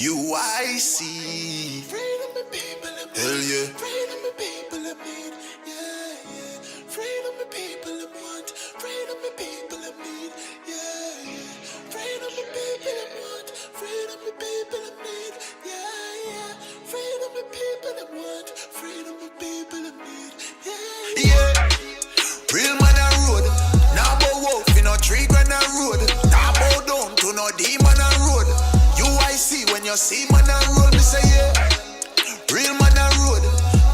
UIC. Freedom the people of me. Hell yeah. Freedom the people of me. Yeah, yeah. Freedom the people of want. Freedom the people of need. Yeah, yeah. Freedom the people of want. Freedom the people of need. Yeah, yeah. Freedom the people of want. Freedom the people of need. Yeah, Yeah. Real man a road. Now bow wolf in a tree grand a road. Now bow down to no demon a road. UIC when you see man a road, me say yeah. Real man a road.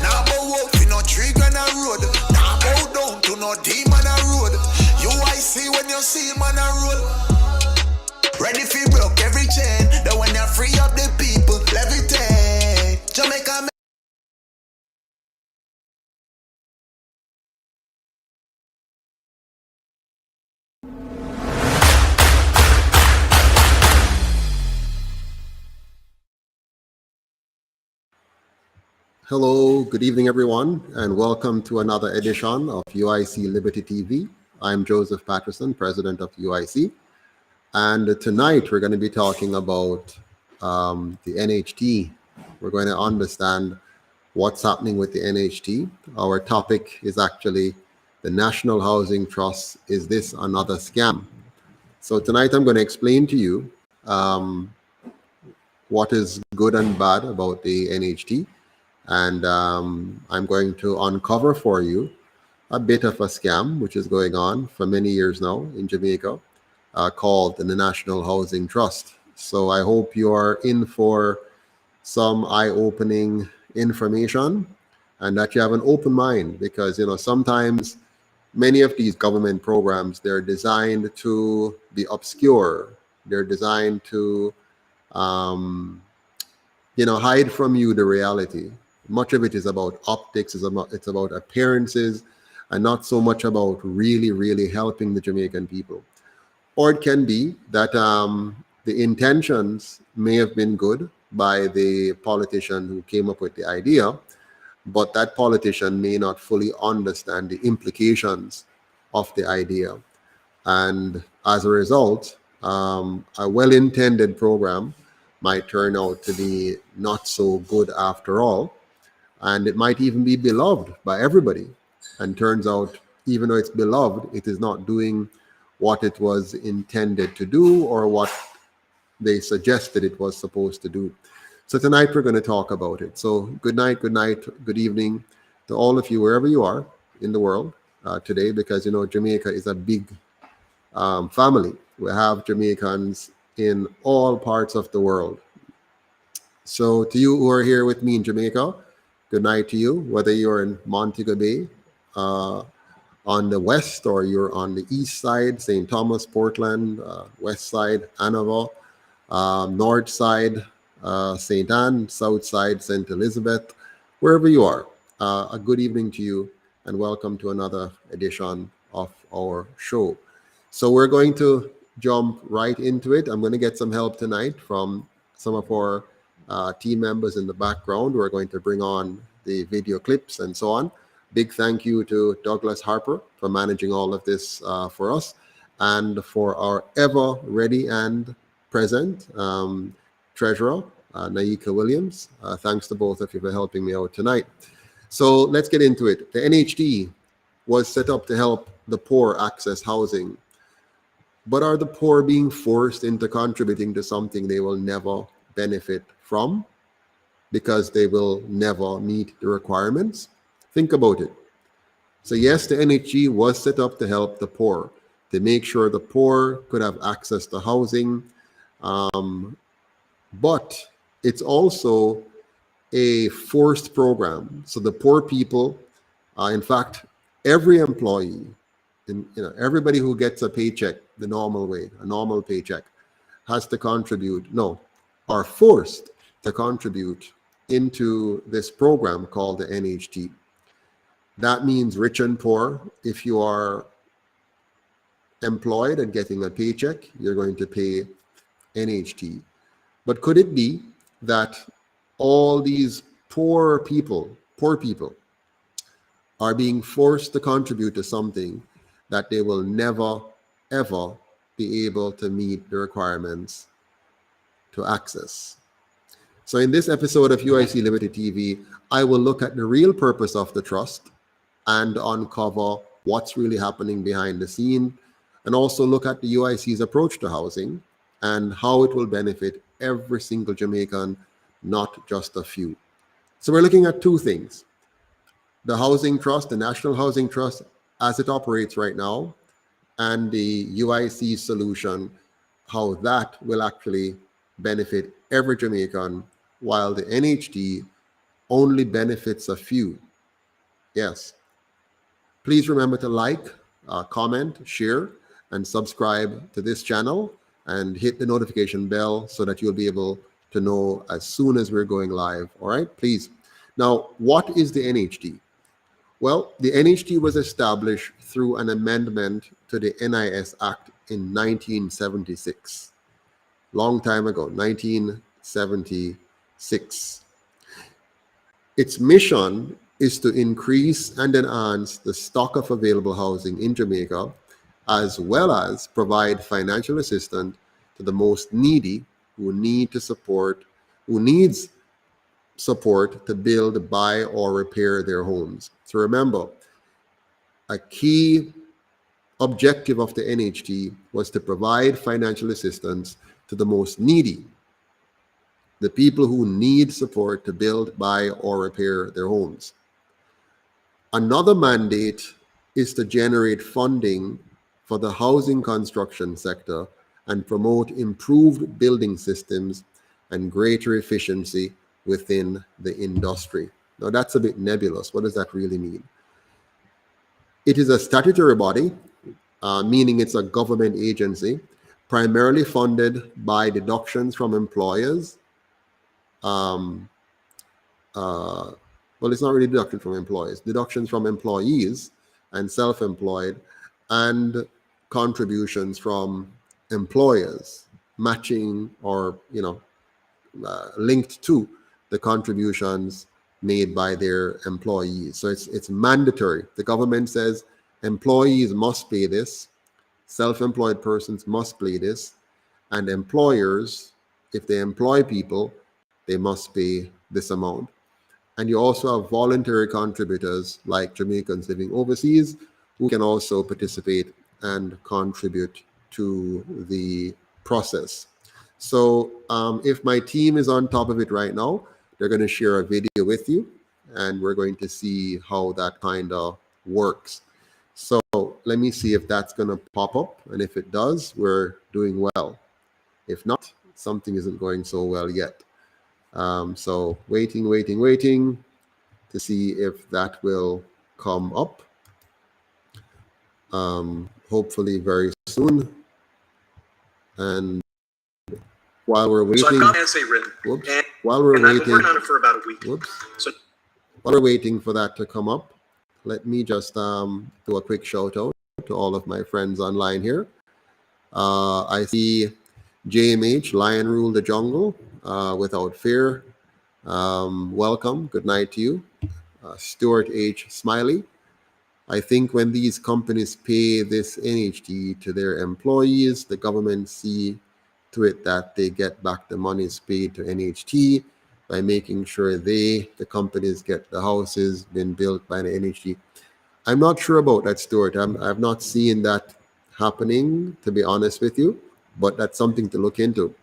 Now bow wolf in a tree grand a road. Now bow down to no demon a road. UIC when you see man a road. Ready for broke every chain. That when you free up the people, levitate. Jamaica. Hello, good evening, everyone, and welcome to another edition of UIC Liberty TV. I'm Joseph Patterson, president of UIC, and tonight we're going to be talking about the NHT. We're going to understand what's happening with the NHT. Our topic is actually the National Housing Trust. Is this another scam? So tonight I'm going to explain to you what is good and bad about the NHT. And I'm going to uncover for you a bit of a scam which is going on for many years now in Jamaica called the National Housing Trust. So I hope you are in for some eye-opening information and that you have an open mind, because sometimes many of these government programs, they're designed to be obscure. They're designed to hide from you the reality. Much of it is about optics, it's about appearances, and not so much about really, really helping the Jamaican people. Or it can be that the intentions may have been good by the politician who came up with the idea, but that politician may not fully understand the implications of the idea. And as a result, a well-intended program might turn out to be not so good after all. And it might even be beloved by everybody. And turns out, even though it's beloved, it is not doing what it was intended to do or what they suggested it was supposed to do. So tonight we're going to talk about it. So good night, good evening to all of you, wherever you are in the world today, because Jamaica is a big family. We have Jamaicans in all parts of the world. So to you who are here with me in Jamaica, good night to you, whether you're in Montego Bay on the west or you're on the east side, St. Thomas, Portland, west side, Hanover, north side, St. Anne, south side, St. Elizabeth, wherever you are. A good evening to you and welcome to another edition of our show. So we're going to jump right into it. I'm going to get some help tonight from some of our team members in the background. We're going to bring on the video clips and so on. Big thank you to Douglas Harper for managing all of this for us, and for our ever ready and present treasurer, Naika Williams. Thanks to both of you for helping me out tonight. So let's get into it. The NHT was set up to help the poor access housing. But are the poor being forced into contributing to something they will never benefit from because they will never meet the requirements? Think about it. So yes, the NHG was set up to help the poor, to make sure the poor could have access to housing, but it's also a forced program. So the poor people, in fact, every employee, everybody who gets a paycheck the normal way, a normal paycheck, has to contribute, are forced to contribute into this program called the NHT. That means rich and poor. If you are employed and getting a paycheck, you're going to pay NHT. But could it be that all these poor people are being forced to contribute to something that they will never, ever be able to meet the requirements to access? So in this episode of UIC Liberty TV, I will look at the real purpose of the trust and uncover what's really happening behind the scene, and also look at the UIC's approach to housing and how it will benefit every single Jamaican, not just a few. So we're looking at two things: the housing trust, the National Housing Trust as it operates right now, and the UIC solution, how that will actually benefit every Jamaican, while the NHT only benefits a few. Yes. Please remember to like, comment, share, and subscribe to this channel, and hit the notification bell so that you'll be able to know as soon as we're going live. All right, please. Now, what is the NHT? Well, the NHT was established through an amendment to the NIS Act in 1976. Long time ago, 1976. Its mission is to increase and enhance the stock of available housing in Jamaica, as well as provide financial assistance to the most needy who needs support to build, buy, or repair their homes. So remember, a key objective of the NHT was to provide financial assistance to the most needy, the people who need support to build, buy, or repair their homes. Another mandate is to generate funding for the housing construction sector and promote improved building systems and greater efficiency within the industry. Now that's a bit nebulous. What does that really mean? It is a statutory body, meaning it's a government agency, primarily funded by deductions from employers. Well, it's not really deductions from employers, deductions from employees and self-employed, and contributions from employers, matching or linked to the contributions made by their employees. So it's mandatory. The government says employees must pay this, self-employed persons must pay this, and employers, if they employ people, they must pay this amount. And you also have voluntary contributors like Jamaicans living overseas who can also participate and contribute to the process. So if my team is on top of it right now, they're going to share a video with you, and we're going to see how that kind of works. So let me see if that's going to pop up. And if it does, we're doing well. If not, something isn't going so well yet. So waiting to see if that will come up. Hopefully very soon. And while we're waiting, so I've got an essay written. Whoops. And, while we're and waiting, I've been working on it for about a week. Whoops. So while we're waiting for that to come up, let me just do a quick shout out to all of my friends online here. I see JMH, Lion Rule the Jungle, Without Fear. Welcome. Good night to you. Stuart H. Smiley. I think when these companies pay this NHT to their employees, the government see to it that they get back the monies paid to NHT by making sure the companies get the houses been built by the NHT. I'm not sure about that, Stuart. I've not seen that happening, to be honest with you, but that's something to look into.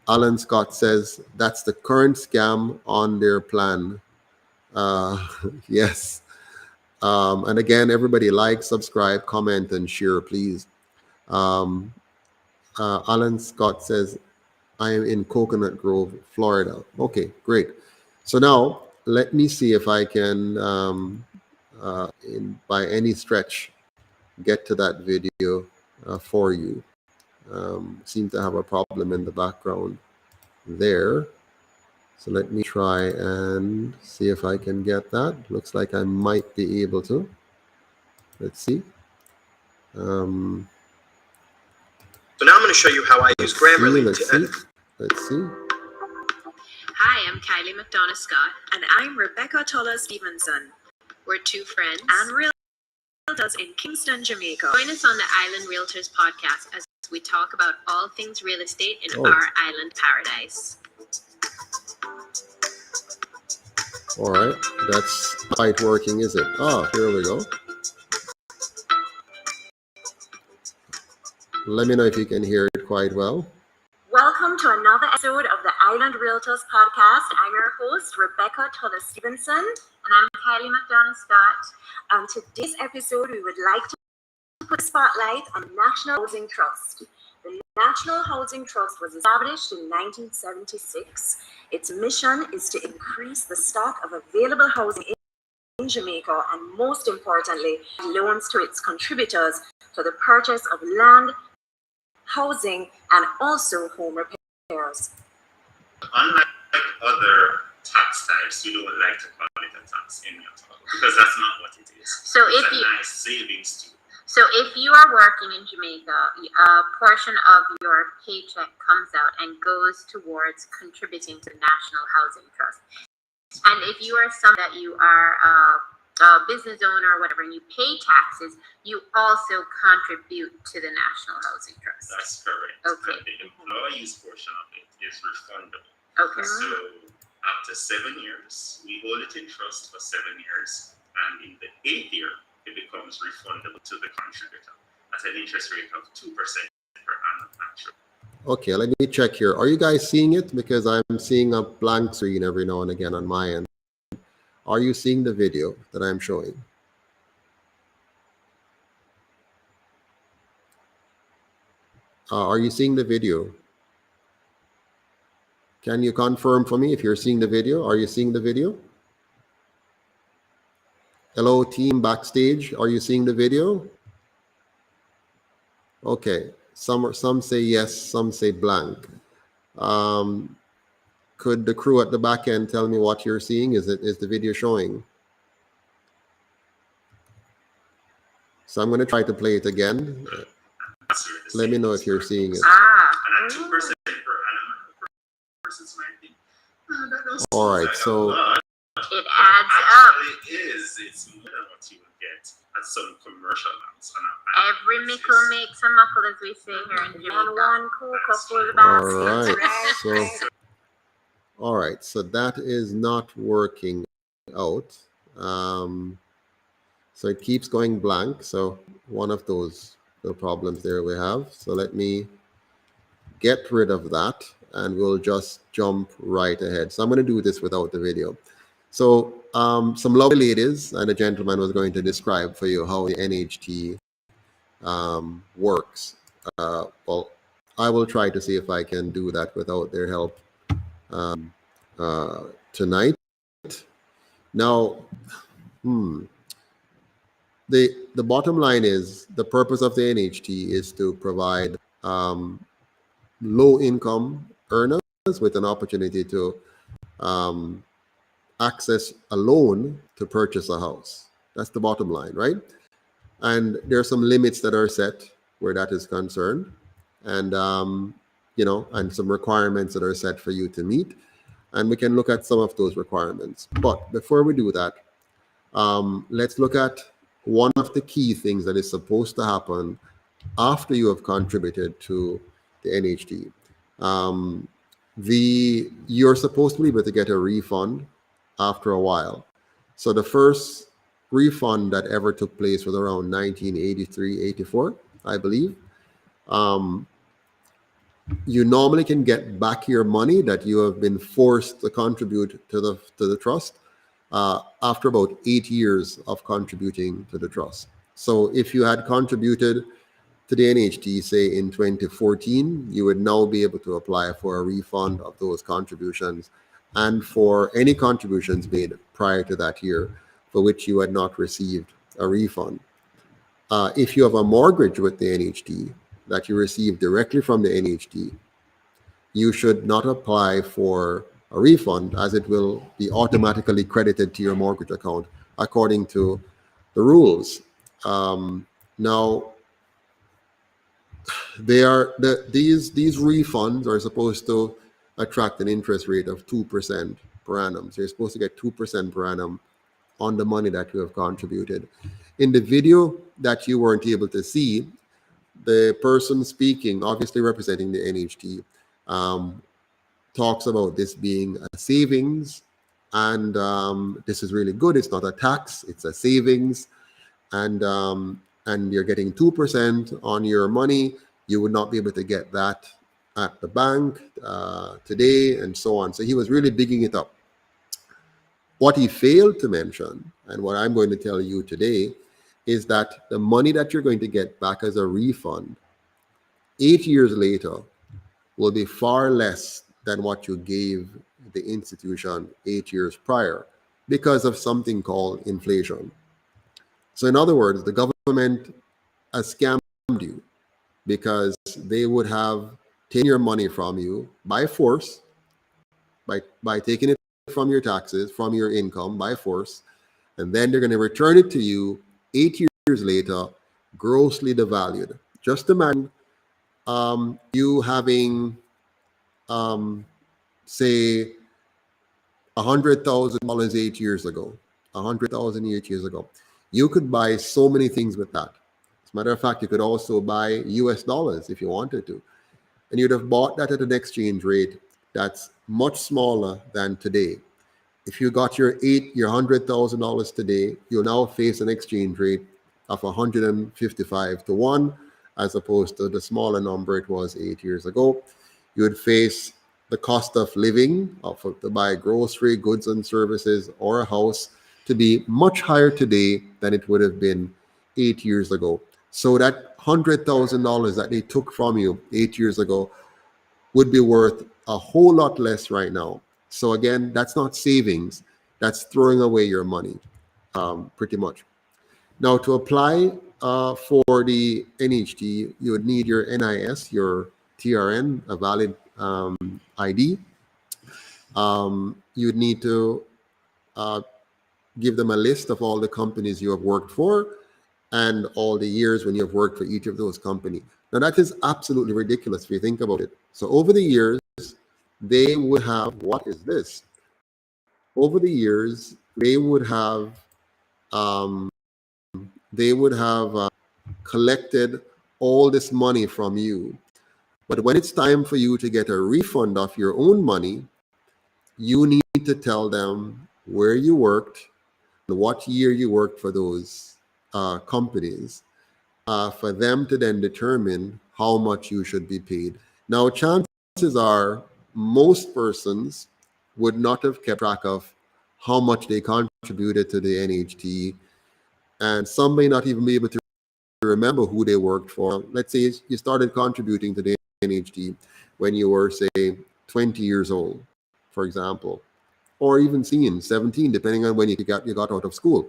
Alan Scott says that's the current scam on their plan. Yes. And again, everybody like, subscribe, comment, and share, please. Alan Scott says, I am in Coconut Grove, Florida. Okay, great. So now let me see if I can, by any stretch, get to that video for you. Seem to have a problem in the background there. So let me try and see if I can get that. Looks like I might be able to. Let's see. So now I'm going to show you how I use Grammarly to edit. Let's see. Hi, I'm Kylie McDonough Scott. And I'm Rebecca Tola Stevenson. We're two friends and realtors in Kingston, Jamaica. Join us on the Island Realtors podcast as we talk about all things real estate in our island paradise. All right, that's quite working, is it? Ah, here we go. Let me know if you can hear it quite well. Welcome to another episode of the Island Realtors podcast. I'm your host, Rebecca Toller Stevenson, and I'm Kylie McDonough Scott. On today's episode, we would like to put a spotlight on the National Housing Trust. The National Housing Trust was established in 1976. Its mission is to increase the stock of available housing in Jamaica and, most importantly, loans to its contributors for the purchase of land, housing, and also home repairs. Unlike other tax types, you don't like to call it a tax in your talk because that's not what it is. So it's if a you nice savings tool. So if you are working in Jamaica, a portion of your paycheck comes out and goes towards contributing to the National Housing Trust. And if you are someone that you are a business owner or whatever, and you pay taxes, you also contribute to the National Housing Trust. That's correct. Okay. And the employees portion of it is refundable. Okay. So after 7 years, we hold it in trust for 7 years, and in the 8th year, it becomes refundable to the contributor at an interest rate of 2% per annum, actually. Okay, let me check here. Are you guys seeing it? Because I'm seeing a blank screen every now and again on my end. Are you seeing the video that I'm showing? Are you seeing the video? Can you confirm for me if you're seeing the video? Are you seeing the video? Hello, team backstage. Are you seeing the video? Okay. Some say yes, some say blank. Could the crew at the back end tell me what you're seeing? Is the video showing? So I'm going to try to play it again. Let me know if you're seeing it. And at 2% per annum, the person's might think, that doesn't All right, sound like a so lot. It adds up. Actually, it's more than what you would get at some commercial lands. Every mickle makes a muckle, as we say here in Jamaica. One cocoa full basket. all right, so that is not working out. So it keeps going blank. So one of the problems there we have. So let me get rid of that and we'll just jump right ahead. So I'm going to do this without the video. So some lovely ladies and a gentleman was going to describe for you how the NHT works. Well, I will try to see if I can do that without their help tonight. Now, the bottom line is the purpose of the NHT is to provide low-income earners with an opportunity to access a loan to purchase a house. That's the bottom line, right? And there are some limits that are set where that is concerned, and and some requirements that are set for you to meet. And we can look at some of those requirements. But before we do that, let's look at one of the key things that is supposed to happen after you have contributed to the NHT. You're supposed to be able to get a refund after a while. So the first refund that ever took place was around 1983-84, I believe. You normally can get back your money that you have been forced to contribute to the trust after about 8 years of contributing to the trust. So if you had contributed to the NHT, say in 2014, you would now be able to apply for a refund of those contributions and for any contributions made prior to that year for which you had not received a refund. If you have a mortgage with the NHT that you receive directly from the NHT, you should not apply for a refund as it will be automatically credited to your mortgage account according to the rules. Now, these refunds are supposed to attract an interest rate of 2% per annum. So you're supposed to get 2% per annum on the money that you have contributed. In the video that you weren't able to see, the person speaking, obviously representing the NHT, talks about this being a savings, and this is really good. It's not a tax; it's a savings, and you're getting 2% on your money. You would not be able to get that at the bank today, and so on. So he was really bigging it up. What he failed to mention, and what I'm going to tell you today, is that the money that you're going to get back as a refund 8 years later will be far less than what you gave the institution 8 years prior because of something called inflation. So in other words, the government has scammed you because they would have taken your money from you by force, by taking it from your taxes, from your income by force, and then they're going to return it to you 8 years later, grossly devalued. Just imagine you having, say, $100,000 8 years ago, 100,000 8 years ago. You could buy so many things with that. As a matter of fact, you could also buy US dollars if you wanted to. And you'd have bought that at an exchange rate that's much smaller than today. If you got your $100,000 today, you'll now face an exchange rate of 155 to 1, as opposed to the smaller number it was 8 years ago. You would face the cost of living, to buy grocery, goods and services, or a house, to be much higher today than it would have been 8 years ago. So that $100,000 that they took from you 8 years ago would be worth a whole lot less right now. So again, that's not savings, that's throwing away your money, pretty much. Now, to apply for the NHT, you would need your NIS, your TRN, a valid ID. You'd need to give them a list of all the companies you have worked for and all the years when you have worked for each of those companies. Now, that is absolutely ridiculous if you think about it. So over the years, they would have, what is this? Over the years, they would have collected all this money from you. But when it's time for you to get a refund of your own money, you need to tell them where you worked and what year you worked for those companies, for them to then determine how much you should be paid. Now, chances are most persons would not have kept track of how much they contributed to the NHT, and some may not even be able to remember who they worked for. Let's say you started contributing to the NHT when you were, say, 20 years old, for example, or even 17, depending on when you got out of school.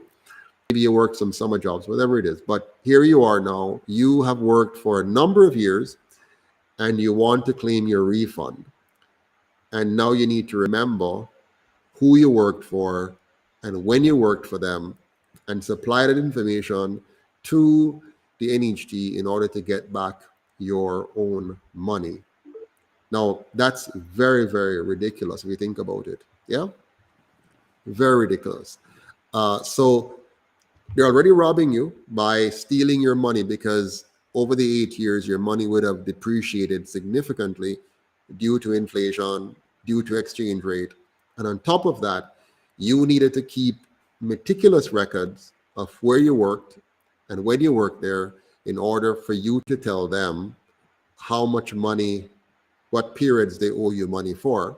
Maybe you worked some summer jobs, whatever it is. But here you are now. You have worked for a number of years, and you want to claim your refund. And now you need to remember who you worked for and when you worked for them, and supply that information to the NHT in order to get back your own money. Now, that's very, very ridiculous if you think about it. Yeah? Very ridiculous. So they're already robbing you by stealing your money, because over the 8 years, your money would have depreciated significantly due to inflation, due to exchange rate. And on top of that, you needed to keep meticulous records of where you worked and when you worked there in order for you to tell them how much money, what periods they owe you money for.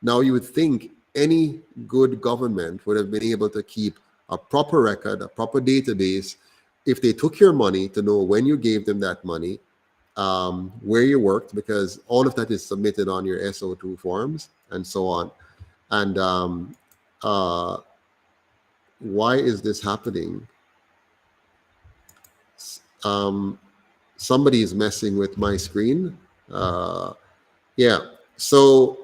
Now, you would think any good government would have been able to keep a proper record, a proper database, if they took your money, to know when you gave them that money, where you worked, because all of that is submitted on your SO2 forms and so on. And why is this happening? Somebody is messing with my screen. Yeah, so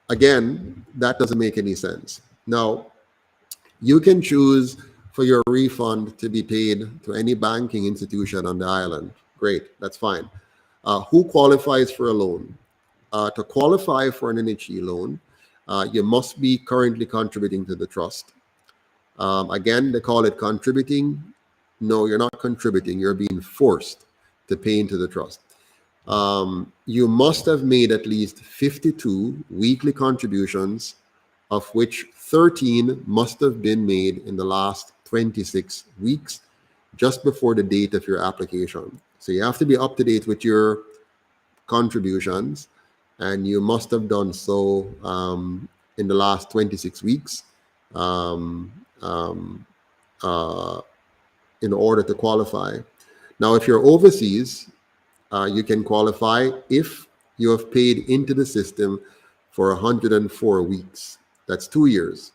again, that doesn't make any sense. Now, you can choose for your refund to be paid to any banking institution on the island. Great, that's fine. Who qualifies for a loan? To qualify for an NHE loan, you must be currently contributing to the trust. Again, they call it contributing. No, you're not contributing. You're being forced to pay into the trust. You must have made at least 52 weekly contributions, of which 13 must have been made in the last 26 weeks, just before the date of your application. So you have to be up to date with your contributions, and you must have done so in the last 26 weeks um, um, uh, in order to qualify. Now, if you're overseas, you can qualify if you have paid into the system for 104 weeks. That's 2 years.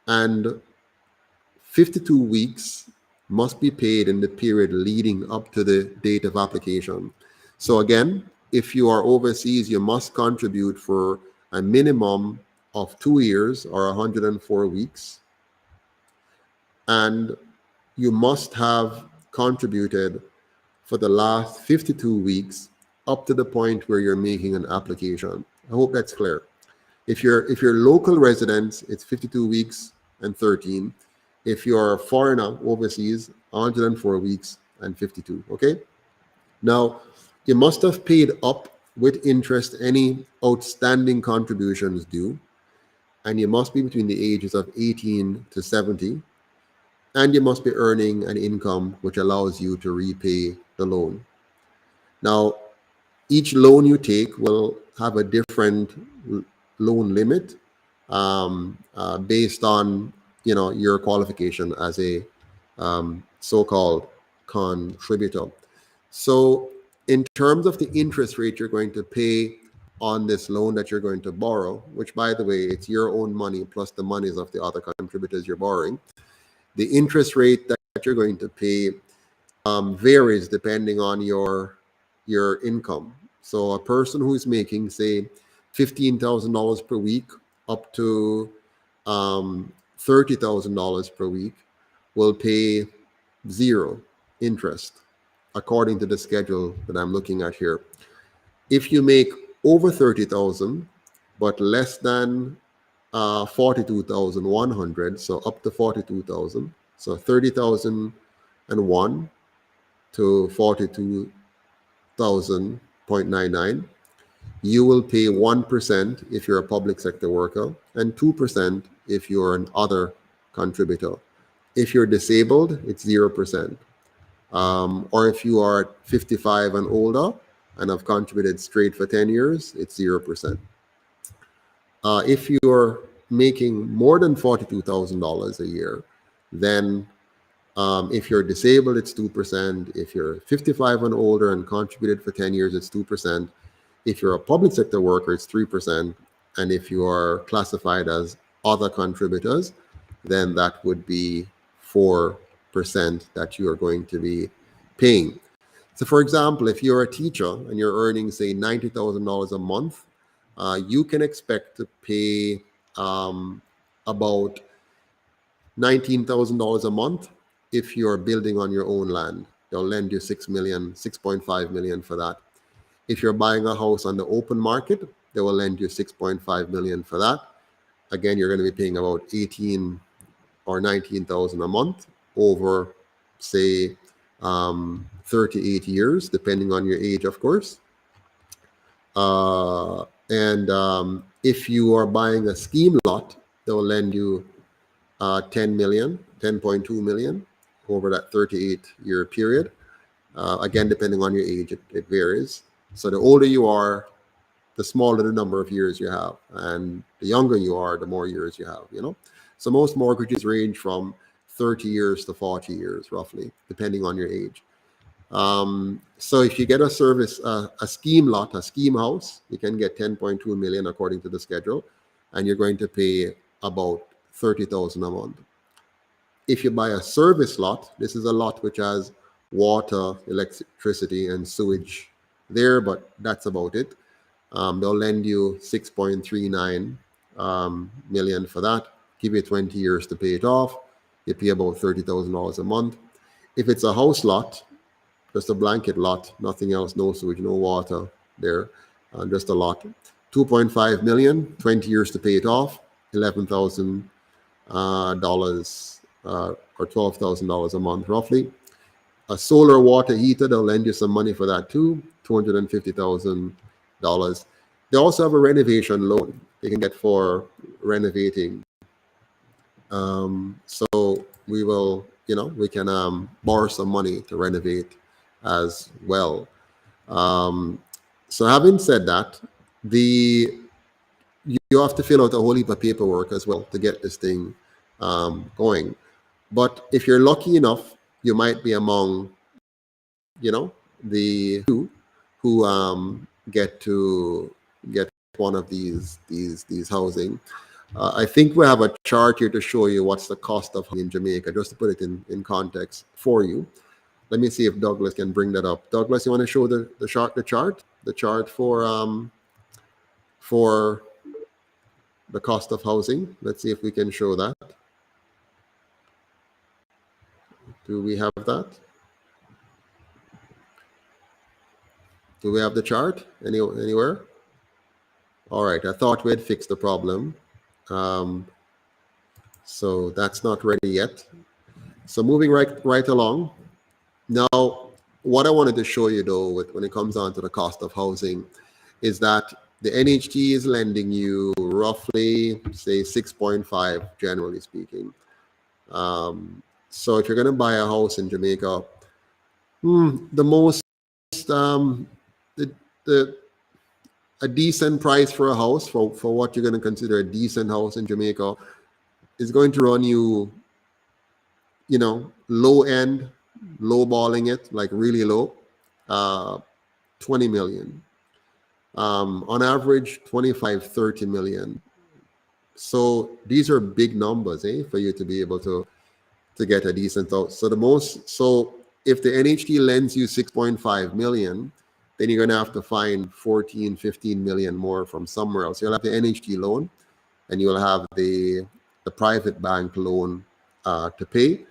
And 52 weeks must be paid in the period leading up to the date of application. So again, if you are overseas, you must contribute for a minimum of 2 years or 104 weeks. And you must have contributed for the last 52 weeks up to the point where you're making an application. I hope that's clear. If you're local residents, it's 52 weeks and 13. If you're a foreigner overseas, 104 weeks and 52. Okay. Now, you must have paid up with interest any outstanding contributions due, and you must be between the ages of 18 to 70, and you must be earning an income which allows you to repay the loan. Now, each loan you take will have a different loan limit based on your qualification as a so-called contributor. So in terms of the interest rate you're going to pay on this loan that you're going to borrow, which by the way, it's your own money plus the monies of the other contributors you're borrowing, the interest rate that you're going to pay varies depending on your income. So a person who's making, say, $15,000 per week up to $30,000 per week will pay zero interest according to the schedule that I'm looking at here. If you make over 30,000 but less than 42,100, so up to 42,000, so 30,001 to 42,000.99, you will pay 1% if you're a public sector worker and 2% if you're an other contributor. If you're disabled, it's 0%. Or if you are 55 and older and have contributed straight for 10 years, it's 0%. If you're making more than $42,000 a year, then if you're disabled, it's 2%. If you're 55 and older and contributed for 10 years, it's 2%. If you're a public sector worker, it's 3%. And if you are classified as other contributors, then that would be 4% that you are going to be paying. So for example, if you're a teacher and you're earning, say, $90,000 a month, you can expect to pay about $19,000 a month if you're building on your own land. They'll lend you $6.5 million for that. If you're buying a house on the open market, they will lend you $6.5 million for that. Again, you're going to be paying about 18 or 19,000 a month over, say, 38 years, depending on your age, of course. If you are buying a scheme lot, they will lend you 10.2 million over that 38-year period. Again, depending on your age, it varies. So the older you are, the smaller the number of years you have, and the younger you are, the more years you have. So most mortgages range from 30 years to 40 years, roughly, depending on your age. So if you get a scheme lot, a scheme house, you can get 10.2 million according to the schedule, and you're going to pay about 30,000 a month. If you buy a service lot, this is a lot which has water, electricity, and sewage there, but that's about it. They'll lend you 6.39 million for that. Give you 20 years to pay it off. You pay about $30,000 a month. If it's a house lot, just a blanket lot, nothing else, no sewage, no water there, just a lot. 2.5 million, 20 years to pay it off, $11,000 or $12,000 a month roughly. a solar water heater, they'll lend you some money for that too, $250,000. They also have a renovation loan you can get for renovating. So we will, we can borrow some money to renovate as well. So having said that, you have to fill out a whole heap of paperwork as well to get this thing going. But if you're lucky enough, you might be among, the who get to get one of these housing. I think we have a chart here to show you what's the cost of in Jamaica, just to put it in context for you. Let me see if Douglas can bring that up. Douglas, you want to show the chart for the cost of housing? Let's see if we can show that. Do we have that? Do we have the chart anywhere? All right, I thought we had fixed the problem. So that's not ready yet. So moving right along. Now, what I wanted to show you though, when it comes down to the cost of housing, is that the NHT is lending you roughly, say, 6.5, generally speaking. So if you're going to buy a house in Jamaica, a decent price for a house, for what you're going to consider a decent house in Jamaica, is going to run you, low end, low balling it, like really low, 20 million. On average, 25, 30 million. So these are big numbers, for you to be able to get a decent house. So if the NHT lends you 6.5 million, then you're going to have to find 14, 15 million more from somewhere else. You'll have the NHT loan, and you'll have the private bank loan to pay.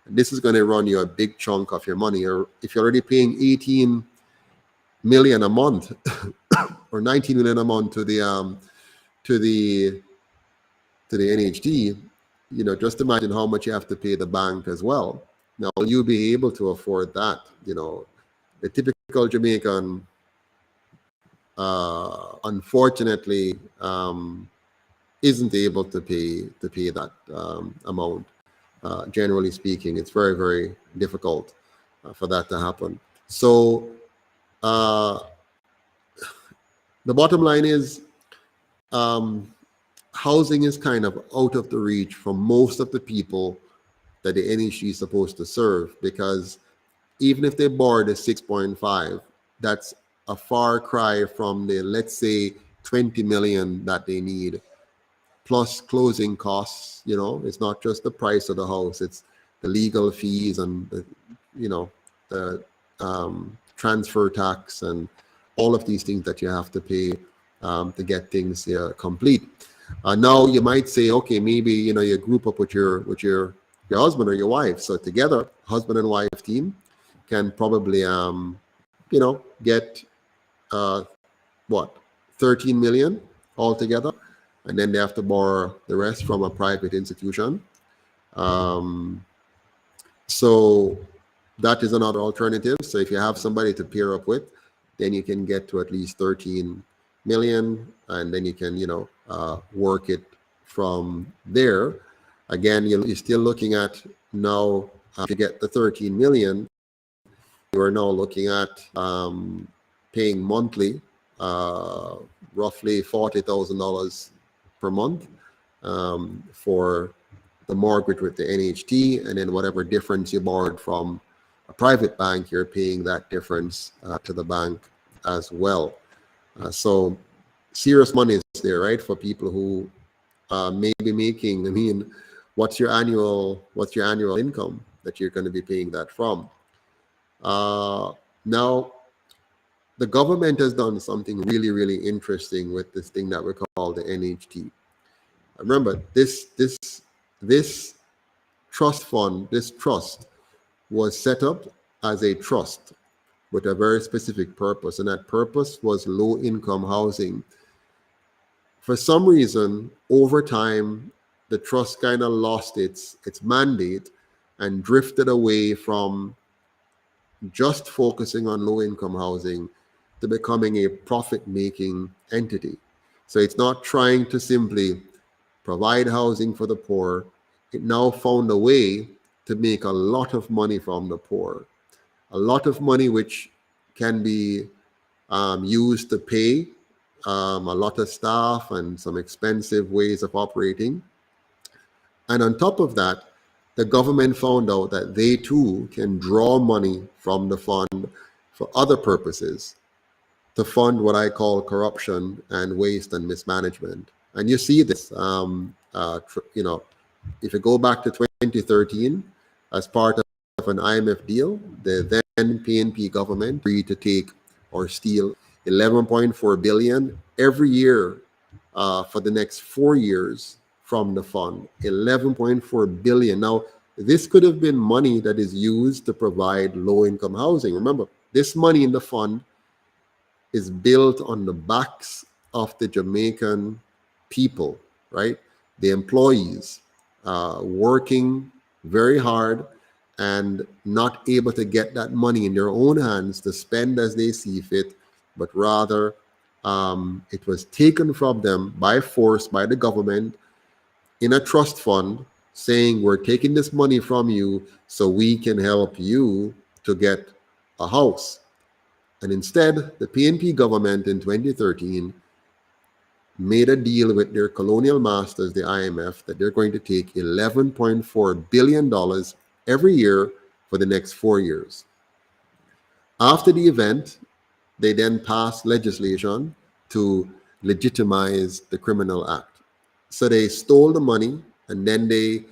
This is going to run you a big chunk of your money. Or if you're already paying 18 million a month or 19 million a month to the NHT, just imagine how much you have to pay the bank as well. Now, will you be able to afford that? The typical Jamaican, unfortunately, isn't able to pay that amount. Generally speaking, it's very, very difficult for that to happen. So the bottom line is, housing is kind of out of the reach for most of the people that the NHG is supposed to serve, because even if they borrow the 6.5, that's a far cry from the, let's say, 20 million that they need, plus closing costs. It's not just the price of the house, it's the legal fees and the transfer tax and all of these things that you have to pay to get things complete. Now you might say, okay, maybe you group up with your husband or your wife, so together, husband and wife team can probably get 13 million altogether, and then they have to borrow the rest from a private institution. So that is another alternative. So if you have somebody to pair up with, then you can get to at least 13 million, and then you can work it from there. Again, you're still looking at now, to get the 13 million, you are now looking at paying monthly roughly $40,000 per month for the mortgage with the NHT, and then whatever difference you borrowed from a private bank, you're paying that difference to the bank as well. So serious money is there, right, for people who may be making, what's your annual income that you're going to be paying that from? Now, the government has done something really, really interesting with this thing that we call the NHT. Remember, this trust fund, this trust was set up as a trust with a very specific purpose, and that purpose was low-income housing. For some reason, over time, the trust kind of lost its mandate and drifted away from just focusing on low-income housing to becoming a profit-making entity. So it's not trying to simply provide housing for the poor. It now found a way to make a lot of money from the poor, a lot of money which can be used to pay a lot of staff and some expensive ways of operating. And on top of that, the government found out that they too can draw money from the fund for other purposes to fund what I call corruption and waste and mismanagement. And you see this, if you go back to 2013, as part of an IMF deal, the then PNP government agreed to take or steal 11.4 billion every year for the next 4 years from the fund. 11.4 billion. Now, this could have been money that is used to provide low-income housing. Remember, this money in the fund is built on the backs of the Jamaican people, right? The employees working very hard and not able to get that money in their own hands to spend as they see fit, but rather it was taken from them by force by the government in a trust fund, saying we're taking this money from you so we can help you to get a house. And instead, the PNP government in 2013 made a deal with their colonial masters, the IMF, that they're going to take $11.4 billion every year for the next 4 years. After the event, they then passed legislation to legitimize the Criminal Act. So they stole the money, and then they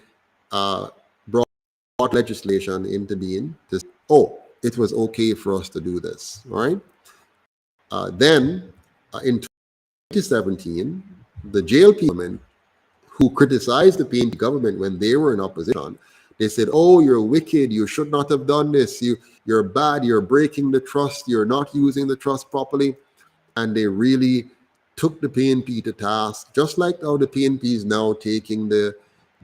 brought legislation into being to say, oh, it was okay for us to do this, all right? Then in 2017, the JLP government, who criticized the PNP government when they were in opposition, they said, oh, you're wicked, you should not have done this, you're bad, you're breaking the trust, you're not using the trust properly. And they really took the PNP to task, just like how the PNP is now taking the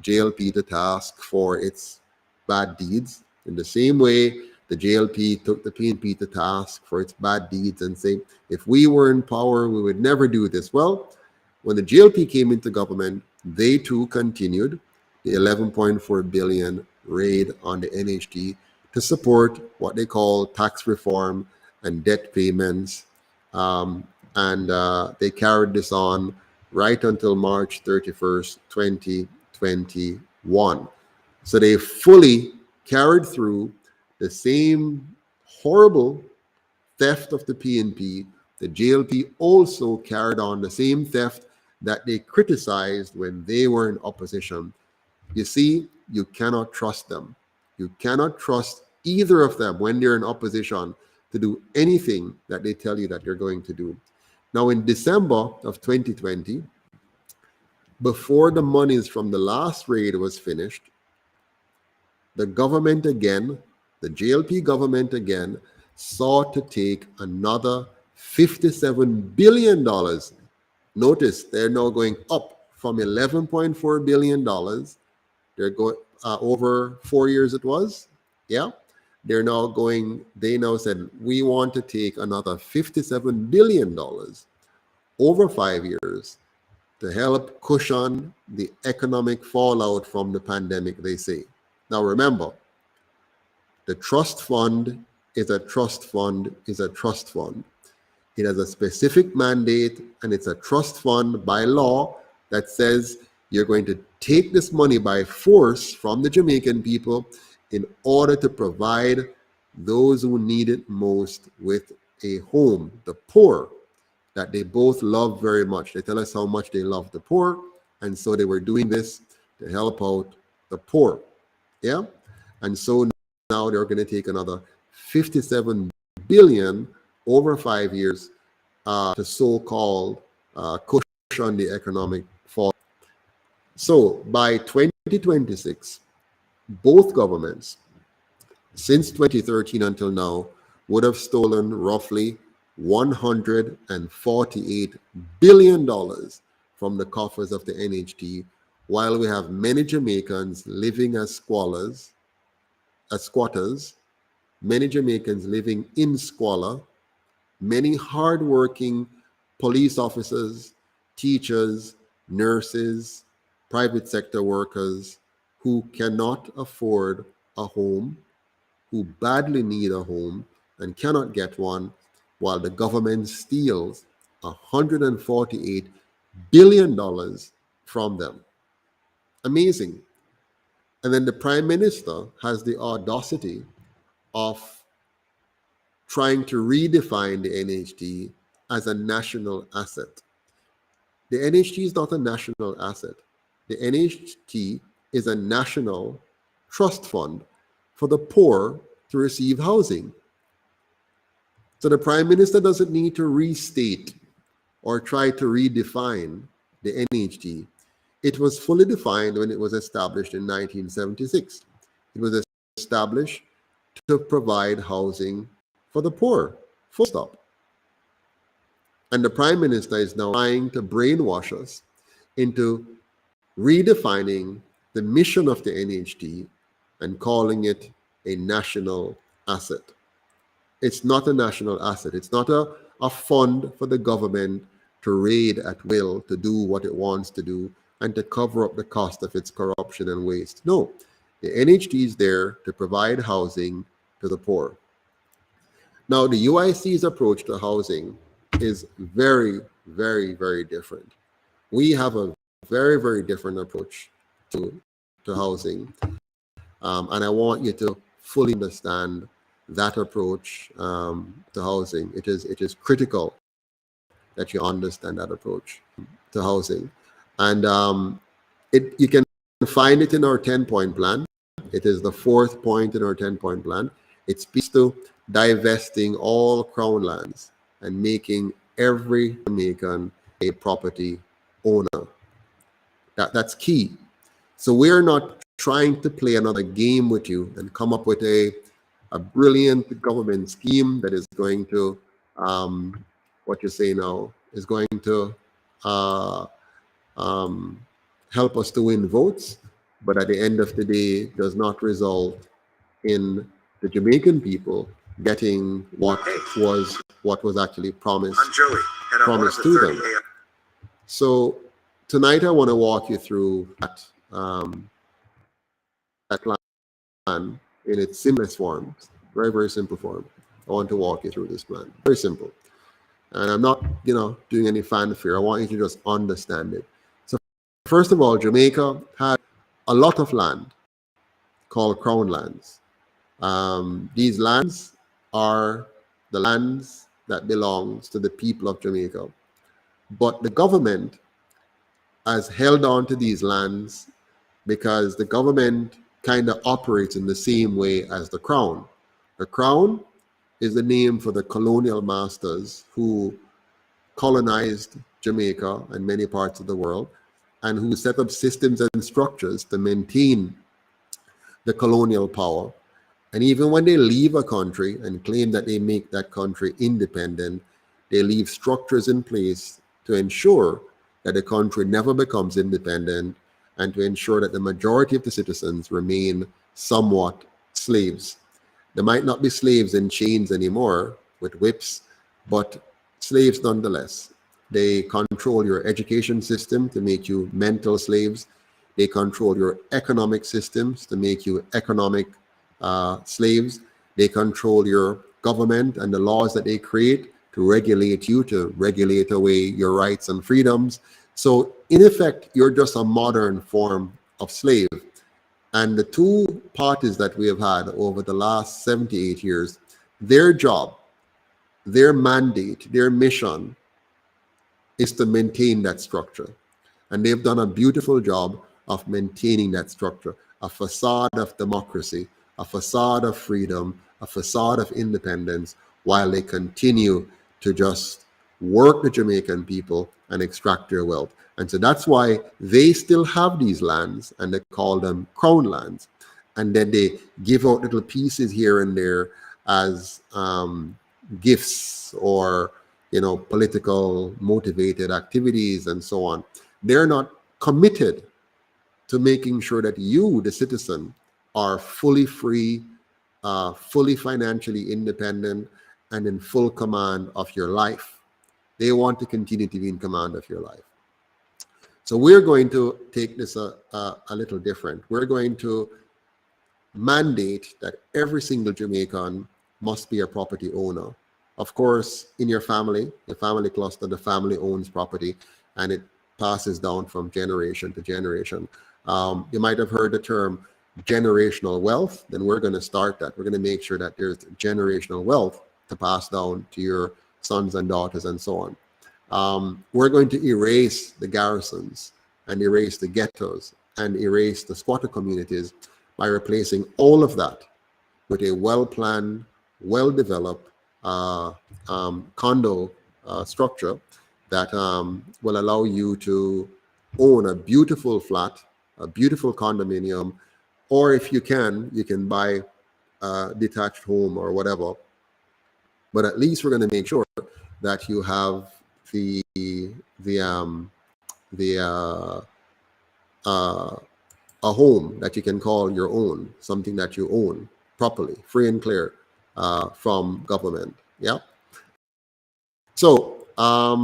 JLP to task for its bad deeds. In the same way, the JLP took the PNP to task for its bad deeds and say, if we were in power, we would never do this. Well, when the JLP came into government, they too continued the 11.4 billion raid on the NHT to support what they call tax reform and debt payments. They carried this on right until March 31st, 2021. So they fully carried through the same horrible theft of the PNP. The JLP also carried on the same theft that they criticized when they were in opposition. You see, you cannot trust them. You cannot trust either of them when they're in opposition to do anything that they tell you that they're going to do. Now, in December of 2020, before the monies from the last raid was finished, the government again, the JLP government again, sought to take another $57 billion. Notice they're now going up from $11.4 billion. They're going over 4 years it was. Yeah. They now said, we want to take another $57 billion over 5 years to help cushion the economic fallout from the pandemic, they say. Now remember, the trust fund is a trust fund is a trust fund. It has a specific mandate, and it's a trust fund by law that says you're going to take this money by force from the Jamaican people in order to provide those who need it most with a home, the poor, that they both love very much. They tell us how much they love the poor, and so they were doing this to help out the poor. Yeah? And so now they're going to take another 57 billion over 5 years to so-called cushion the economic fall. So by 2026, both governments, since 2013 until now, would have stolen roughly $148 billion from the coffers of the NHT, while we have many Jamaicans living as squatters, many Jamaicans living in squalor, many hardworking police officers, teachers, nurses, private sector workers who cannot afford a home, who badly need a home and cannot get one, while the government steals $148 billion from them. Amazing. And then the Prime Minister has the audacity of trying to redefine the NHT as a national asset. The NHT is not a national asset. The NHT is a national trust fund for the poor to receive housing. So the Prime Minister doesn't need to restate or try to redefine the NHT. It was fully defined when it was established in 1976. It was established to provide housing for the poor, full stop. And the Prime Minister is now trying to brainwash us into redefining the mission of the NHT and calling it a national asset. It's not a national asset. It's not a fund for the government to raid at will, to do what it wants to do, and to cover up the cost of its corruption and waste. No, the NHT is there to provide housing to the poor. Now, the UIC's approach to housing is very, very, very different. We have a very, very different approach to housing. And I want you to fully understand that approach to housing. It is critical that you understand that approach to housing. And you can find it in our 10-point plan. It is the 4th point in our 10-point plan. It speaks to divesting all crown lands and making every Jamaican a property owner. That's key. So we're not trying to play another game with you and come up with a brilliant government scheme that is going to, what you say now, is going to help us to win votes, but at the end of the day does not result in the Jamaican people getting what was actually promised to them. So tonight I want to walk you through that plan in its simplest form, very, very simple form. I want to walk you through this plan. Very simple. And I'm not, doing any fanfare. I want you to just understand it. So first of all, Jamaica had a lot of land called crown lands. These lands are the lands that belongs to the people of Jamaica. But the government has held on to these lands because the government kind of operates in the same way as the crown. The crown is the name for the colonial masters who colonized Jamaica and many parts of the world, and who set up systems and structures to maintain the colonial power. And even when they leave a country and claim that they make that country independent, they leave structures in place to ensure that the country never becomes independent and to ensure that the majority of the citizens remain somewhat slaves. They might not be slaves in chains anymore with whips, but slaves nonetheless. They control your education system to make you mental slaves. They control your economic systems to make you economic slaves. They control your government and the laws that they create to regulate you, to regulate away your rights and freedoms. So in effect, you're just a modern form of slave. And the two parties that we have had over the last 78 years, their job, their mandate, their mission is to maintain that structure. And they've done a beautiful job of maintaining that structure, a facade of democracy, a facade of freedom, a facade of independence, while they continue to just work the Jamaican people and extract their wealth. And so that's why they still have these lands, and they call them crown lands. And then they give out little pieces here and there as gifts or, political motivated activities and so on. They're not committed to making sure that you, the citizen, are fully free fully financially independent and in full command of your life. They want to continue to be in command of your life. So we're going to take this a little different. We're going to mandate that every single Jamaican must be a property owner. Of course, in your family cluster, the family owns property and it passes down from generation to generation. You might have heard the term generational wealth. Then we're going to start that. We're going to make sure that there's generational wealth to pass down to your sons and daughters and so on. We're going to erase the garrisons and erase the ghettos and erase the squatter communities by replacing all of that with a well-planned, well-developed condo structure that will allow you to own a beautiful flat, a beautiful condominium, or if you can buy a detached home or whatever. But at least we're going to make sure that you have a home that you can call your own, something that you own properly, free and clear from government. Yeah. So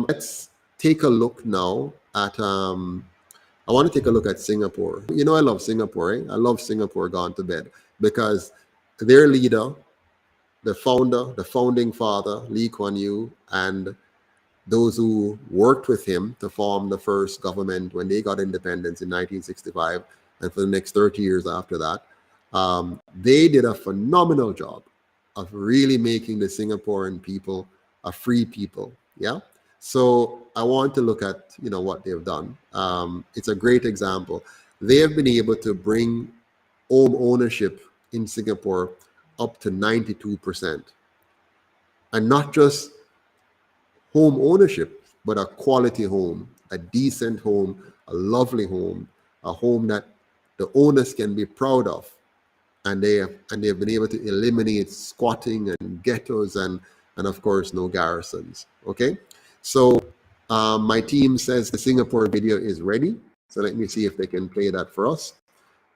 let's take a look now at I want to take a look at Singapore. You know, I love Singapore. I love Singapore gone to bed, because their leader, the founder, the founding father, Lee Kuan Yew, and those who worked with him to form the first government when they got independence in 1965, and for the next 30 years after that, they did a phenomenal job of really making the Singaporean people a free people. Yeah. So I want to look at, what they've done. It's a great example. They have been able to bring home ownership in Singapore up to 92%. And not just home ownership, but a quality home, a decent home, a lovely home, a home that the owners can be proud of. And they have been able to eliminate squatting and ghettos and of course, no garrisons. Okay. So my team says the Singapore video is ready. So let me see if they can play that for us.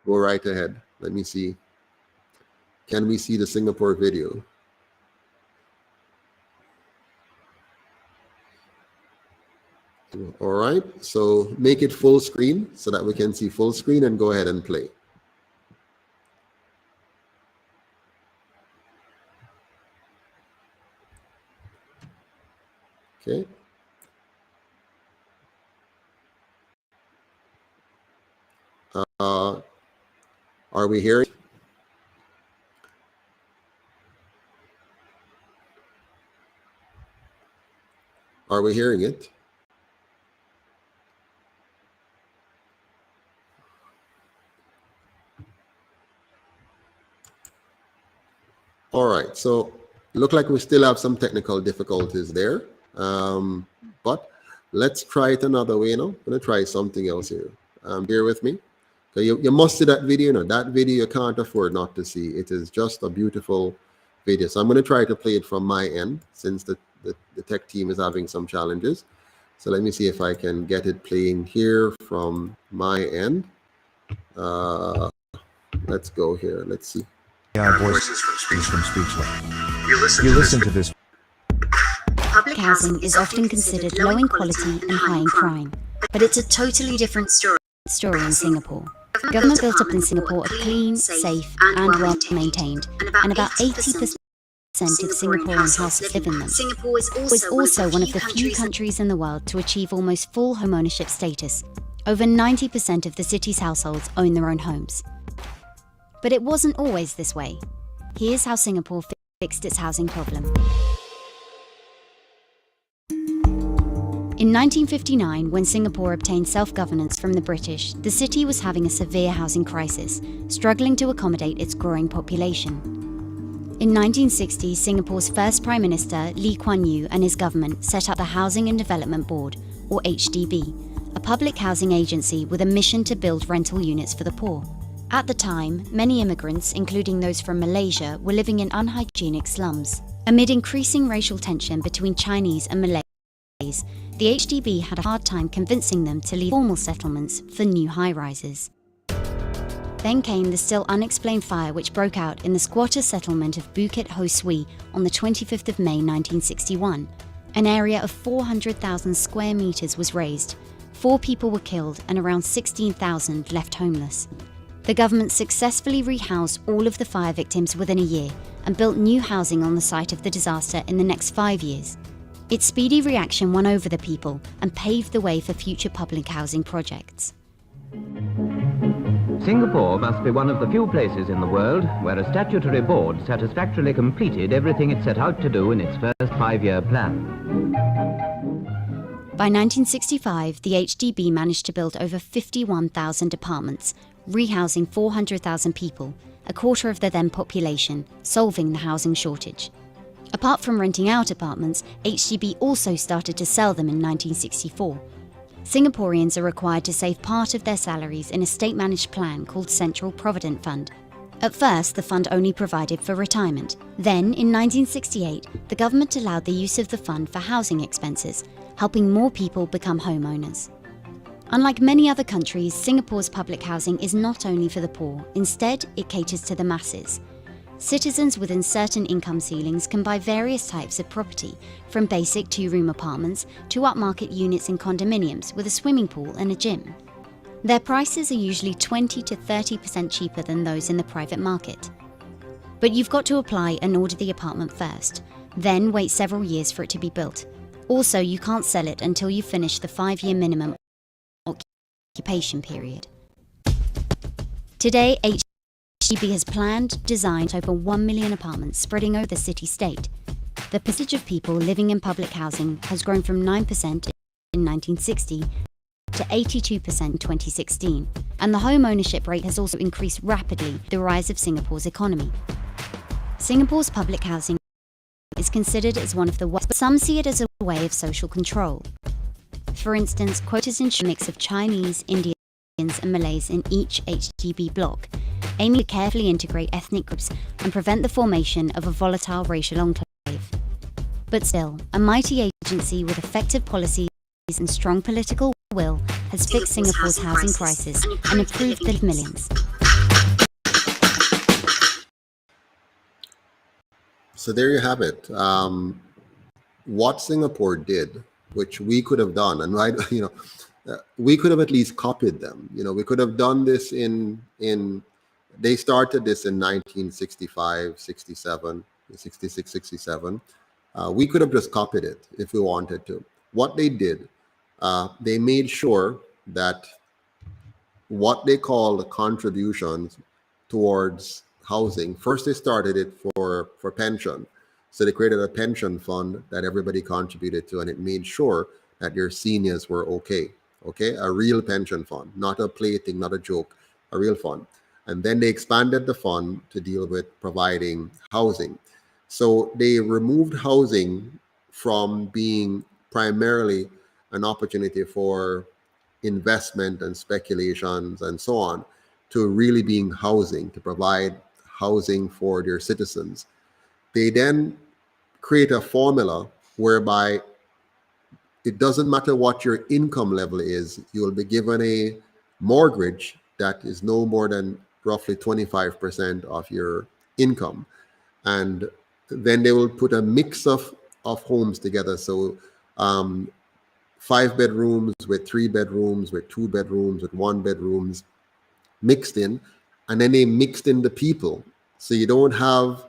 Go right ahead. Let me see. Can we see the Singapore video? All right. So make it full screen so that we can see full screen, and go ahead and play. Okay. Are we hearing? Are we hearing it? All right. So look like we still have some technical difficulties there. But let's try it another way now. I'm going to try something else here. Bear with me. So you must see that video. That video you can't afford not to see. It is just a beautiful video. So I'm going to try to play it from my end, since the tech team is having some challenges. So let me see if I can get it playing here from my end. Let's go here. Let's see. Voices from Speechless. You listen to this. Public housing is often considered low in quality and high in crime, but it's a totally different story in Singapore. Government built up in Singapore are clean, safe, and well maintained, and about 80% of Singaporean houses live in them. Singapore is also one of the few countries in the world to achieve almost full homeownership status. Over 90% of the city's households own their own homes. But it wasn't always this way. Here's how Singapore fixed its housing problem. In 1959, when Singapore obtained self-governance from the British, the city was having a severe housing crisis, struggling to accommodate its growing population. In 1960, Singapore's first Prime Minister, Lee Kuan Yew, and his government set up the Housing and Development Board, or HDB, a public housing agency with a mission to build rental units for the poor. At the time, many immigrants, including those from Malaysia, were living in unhygienic slums. Amid increasing racial tension between Chinese and Malays, the HDB had a hard time convincing them to leave formal settlements for new high-rises. Then came the still unexplained fire which broke out in the squatter settlement of Bukit Ho Swee on the 25th of May 1961. An area of 400,000 square meters was razed, 4 people were killed and around 16,000 left homeless. The government successfully rehoused all of the fire victims within a year and built new housing on the site of the disaster in the next 5 years. Its speedy reaction won over the people and paved the way for future public housing projects. Singapore must be one of the few places in the world where a statutory board satisfactorily completed everything it set out to do in its first 5-year plan. By 1965, the HDB managed to build over 51,000 apartments, rehousing 400,000 people, a quarter of the then population, solving the housing shortage. Apart from renting out apartments, HDB also started to sell them in 1964. Singaporeans are required to save part of their salaries in a state-managed plan called Central Provident Fund. At first, the fund only provided for retirement. Then, in 1968, the government allowed the use of the fund for housing expenses, helping more people become homeowners. Unlike many other countries, Singapore's public housing is not only for the poor, instead it caters to the masses. Citizens within certain income ceilings can buy various types of property, from basic 2-room apartments to upmarket units in condominiums with a swimming pool and a gym. Their prices are usually 20 to 30% cheaper than those in the private market. But you've got to apply and order the apartment first, then wait several years for it to be built. Also, you can't sell it until you finish the 5-year minimum occupation period. Today, HDB has planned, designed over 1 million apartments spreading over the city-state. The percentage of people living in public housing has grown from 9% in 1960 to 82% in 2016, and the home ownership rate has also increased rapidly with the rise of Singapore's economy. Singapore's public housing is considered as one of the worst, but some see it as a way of social control. For instance, quotas ensure a mix of Chinese, Indians and Malays in each HDB block, aiming to carefully integrate ethnic groups and prevent the formation of a volatile racial enclave. But still, a mighty agency with effective policies and strong political will has fixed Singapore's housing crisis and improved the lives of millions. So there you have it. What Singapore did, which we could have done, and we could have at least copied them. We could have done this in they started this in 1965, 67, 66, 67. We could have just copied it if we wanted to. What they did, they made sure that what they call the contributions towards housing, first they started it for pension. So they created a pension fund that everybody contributed to, and it made sure that your seniors were okay, a real pension fund, not a plaything, not a joke, a real fund. And then they expanded the fund to deal with providing housing. So they removed housing from being primarily an opportunity for investment and speculations and so on, to really being housing, to provide housing for their citizens. They then create a formula whereby it doesn't matter what your income level is, you will be given a mortgage that is no more than roughly 25% of your income. And then they will put a mix of homes together. So 5 bedrooms with 3 bedrooms, with 2 bedrooms, with 1 bedrooms mixed in. And then they mixed in the people. So you don't have,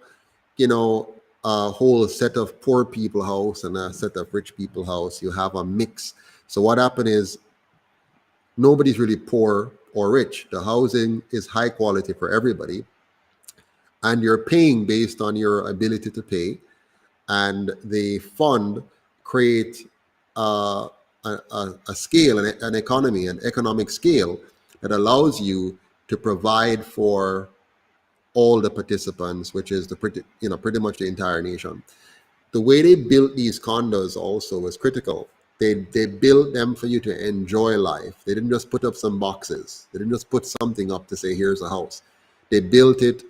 a whole set of poor people house and a set of rich people house. You have a mix. So what happened is nobody's really poor or rich. The housing is high quality for everybody. And you're paying based on your ability to pay. And the fund create a scale, an economy, an economic scale that allows you to provide for all the participants, which is pretty much the entire nation. The way they built these condos also was critical. They built them for you to enjoy life. They didn't just put up some boxes. They didn't just put something up to say, here's a house. They built it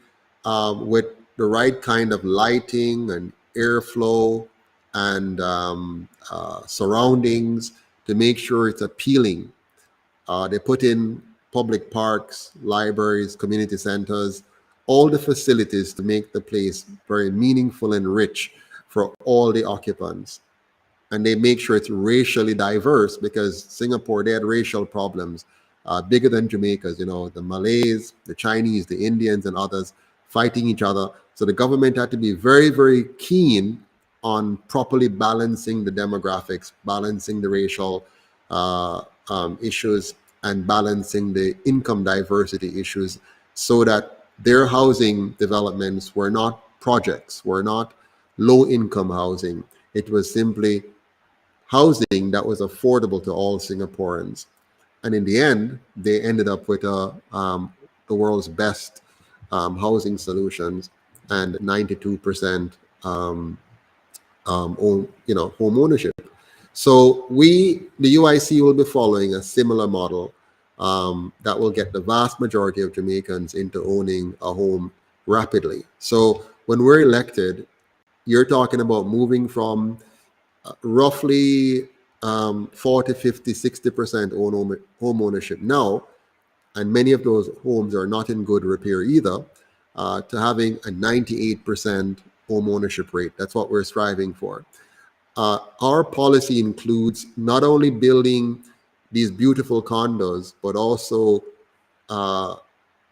with the right kind of lighting and airflow and surroundings to make sure it's appealing. They put in public parks, libraries, community centers, all the facilities to make the place very meaningful and rich for all the occupants. And they make sure it's racially diverse, because Singapore, they had racial problems bigger than Jamaica's, the Malays, the Chinese, the Indians, and others fighting each other. So the government had to be very, very keen on properly balancing the demographics, balancing the racial issues, and balancing the income diversity issues, so that their housing developments were not projects, were not low-income housing. It was simply housing that was affordable to all Singaporeans. And in the end, they ended up with the world's best housing solutions and 92% home ownership. So the UIC will be following a similar model that will get the vast majority of Jamaicans into owning a home rapidly. So when we're elected, you're talking about moving from roughly 40, 50, 60% home ownership now, and many of those homes are not in good repair either, to having a 98% home ownership rate. That's what we're striving for. Our policy includes not only building these beautiful condos, but also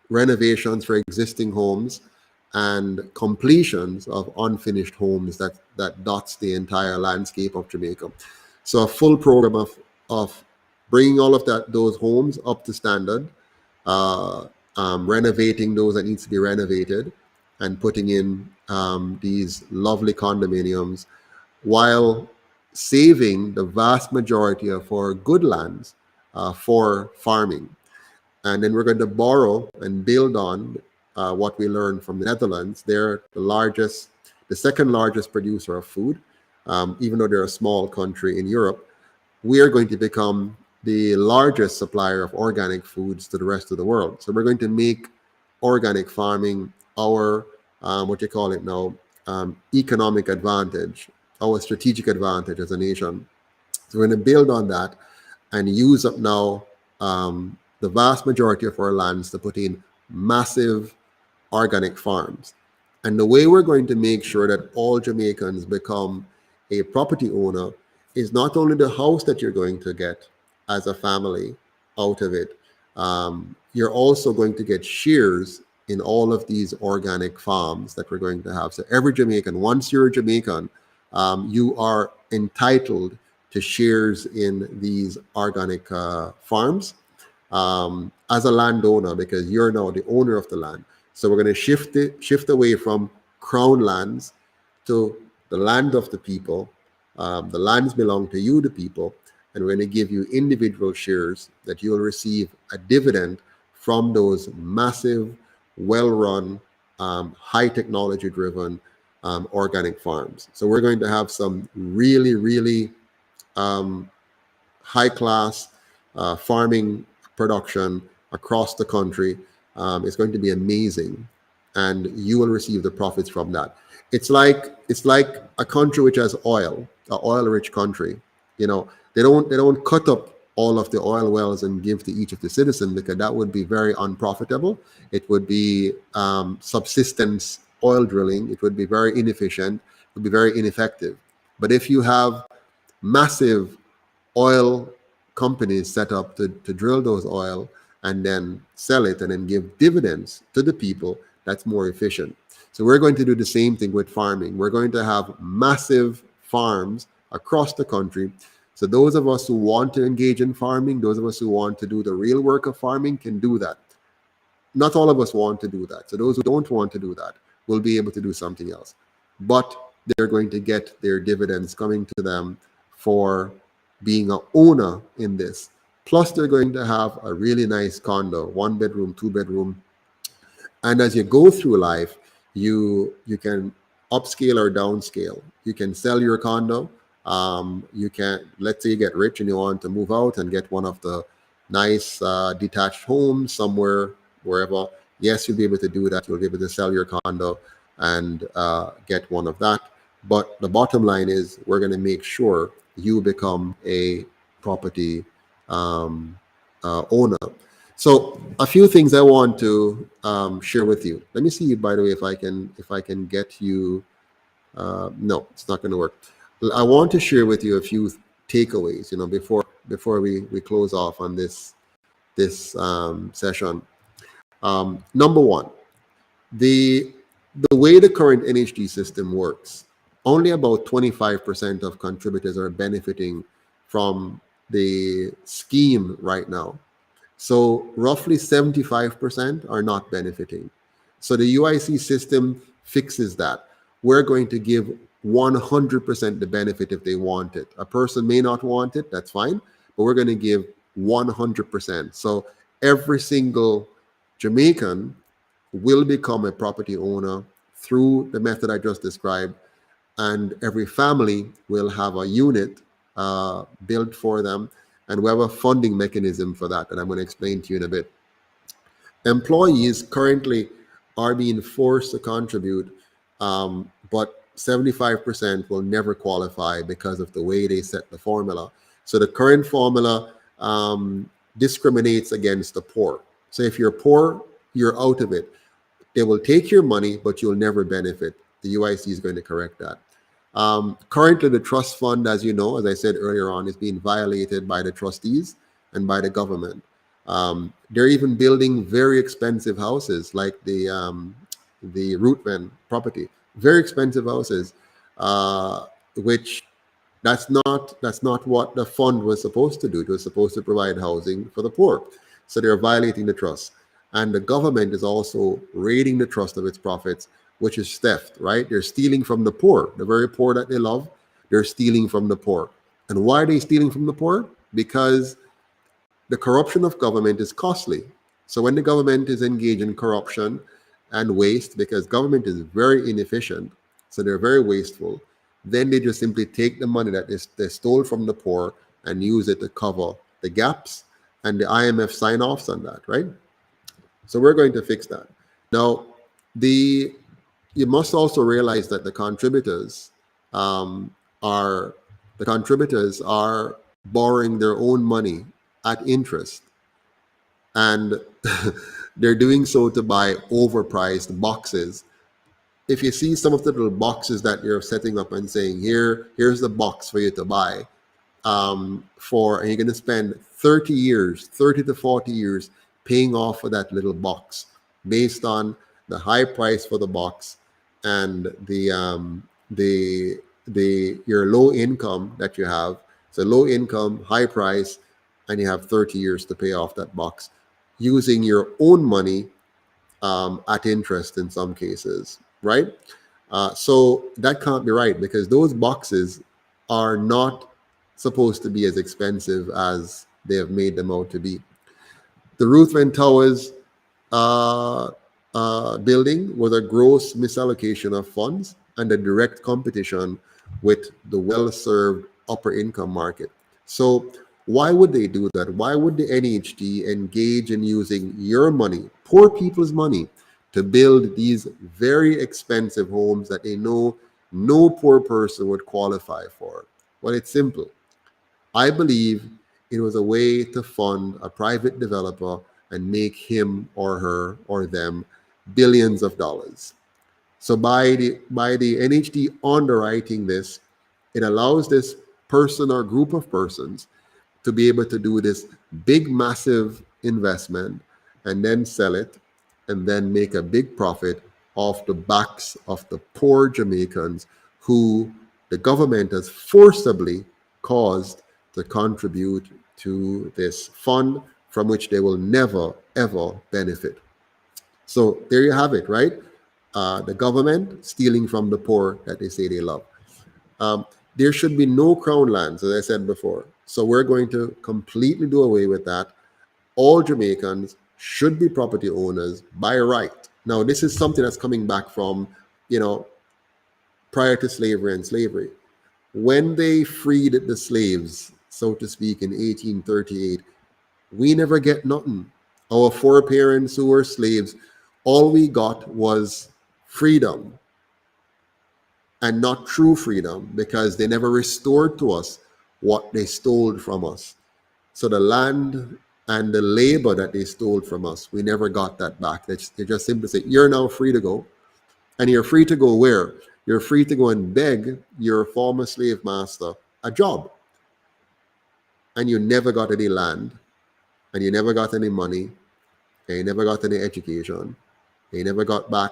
renovations for existing homes and completions of unfinished homes that dots the entire landscape of Jamaica. So a full program of bringing all of those homes up to standard, renovating those that needs to be renovated, and putting in these lovely condominiums, while saving the vast majority of our good lands for farming. And then we're going to borrow and build on what we learned from the Netherlands. They're the second largest producer of food, even though they're a small country in Europe. We are going to become the largest supplier of organic foods to the rest of the world. So we're going to make organic farming our, economic advantage, our strategic advantage as a nation. So we're going to build on that and use up now the vast majority of our lands to put in massive organic farms. And the way we're going to make sure that all Jamaicans become a property owner is not only the house that you're going to get as a family out of it, you're also going to get shares in all of these organic farms that we're going to have. So every Jamaican, once you're a Jamaican, you are entitled to shares in these organic farms as a landowner, because you're now the owner of the land. So we're going to shift away from crown lands to the land of the people. The lands belong to you, the people, and we're going to give you individual shares that you'll receive a dividend from those massive, well-run, high technology-driven organic farms. So we're going to have some really, really high-class farming production across the country. It's going to be amazing, and you will receive the profits from that. It's like a country which has oil, an oil-rich country. They don't cut up all of the oil wells and give to each of the citizens, because that would be very unprofitable. It would be subsistence oil drilling. It would be very inefficient. It would be very ineffective. But if you have massive oil companies set up to drill those oil and then sell it and then give dividends to the people, that's more efficient. So we're going to do the same thing with farming. We're going to have massive farms across the country. So those of us who want to engage in farming, those of us who want to do the real work of farming can do that. Not all of us want to do that. So those who don't want to do that will be able to do something else. But they're going to get their dividends coming to them for being an owner in this. Plus, they're going to have a really nice condo, 1 bedroom, 2 bedroom. And as you go through life, you can upscale or downscale. You can sell your condo. You can, let's say you get rich and you want to move out and get one of the nice detached homes somewhere, wherever. Yes, you'll be able to do that. You'll be able to sell your condo and get one of that. But the bottom line is we're going to make sure you become a property owner. So a few things I want to share with you. Let me see, by the way, if I can get you. No, it's not going to work. I want to share with you a few takeaways. Before we close off on this session. Number one, the way the current NHD system works, only about 25% of contributors are benefiting from the scheme right now. So roughly 75% are not benefiting. So the UIC system fixes that. We're going to give 100% the benefit if they want it. A person may not want it, that's fine, but we're going to give 100%. So every single Jamaican will become a property owner through the method I just described, and every family will have a unit built for them, and we have a funding mechanism for that I'm going to explain to you in a bit. Employees currently are being forced to contribute, but 75% will never qualify because of the way they set the formula. So the current formula discriminates against the poor. So if you're poor, you're out of it. They will take your money, but you'll never benefit. The UIC is going to correct that. Currently, the trust fund, as you know, as I said earlier on, is being violated by the trustees and by the government. They're even building very expensive houses, like the Rootman property, very expensive houses, which that's not what the fund was supposed to do. It was supposed to provide housing for the poor. So they're violating the trust. And the government is also raiding the trust of its profits, which is theft, right? They're stealing from the poor, the very poor that they love. They're stealing from the poor. And why are they stealing from the poor? Because the corruption of government is costly. So when the government is engaged in corruption and waste, because government is very inefficient, so they're very wasteful, then they just simply take the money that they stole from the poor and use it to cover the gaps, and the IMF sign-offs on that, right? So we're going to fix that. Now, you must also realize that the contributors are borrowing their own money at interest, and they're doing so to buy overpriced boxes. If you see some of the little boxes that you're setting up and saying, here's the box for you to buy, and you're going to spend 30 to 40 years paying off for that little box based on the high price for the box and your low income that you have. So low income, high price, and you have 30 years to pay off that box using your own money at interest in some cases, right? So that can't be right, because those boxes are not supposed to be as expensive as they have made them out to be. The Ruthven Towers building was a gross misallocation of funds and a direct competition with the well-served upper income market. So why would they do that? Why would the NHD engage in using your money, poor people's money, to build these very expensive homes that they know no poor person would qualify for? Well, it's simple. I believe it was a way to fund a private developer and make him or her or them billions of dollars. So by the NHD underwriting this, it allows this person or group of persons to be able to do this big, massive investment and then sell it and then make a big profit off the backs of the poor Jamaicans who the government has forcibly caused to contribute to this fund from which they will never, ever benefit. So there you have it, right? The government stealing from the poor that they say they love. There should be no crown lands, as I said before. So we're going to completely do away with that. All Jamaicans should be property owners by right. Now, this is something that's coming back from, prior to slavery and slavery. When they freed the slaves, so to speak, in 1838, we never get nothing. Our foreparents who were slaves, all we got was freedom, and not true freedom, because they never restored to us what they stole from us. So the land And the labor that they stole from us, we never got that back. They just simply say, you're now free to go. And you're free to go where? You're free to go and beg your former slave master a job. And you never got any land, and you never got any money, and you never got any education, and you never got back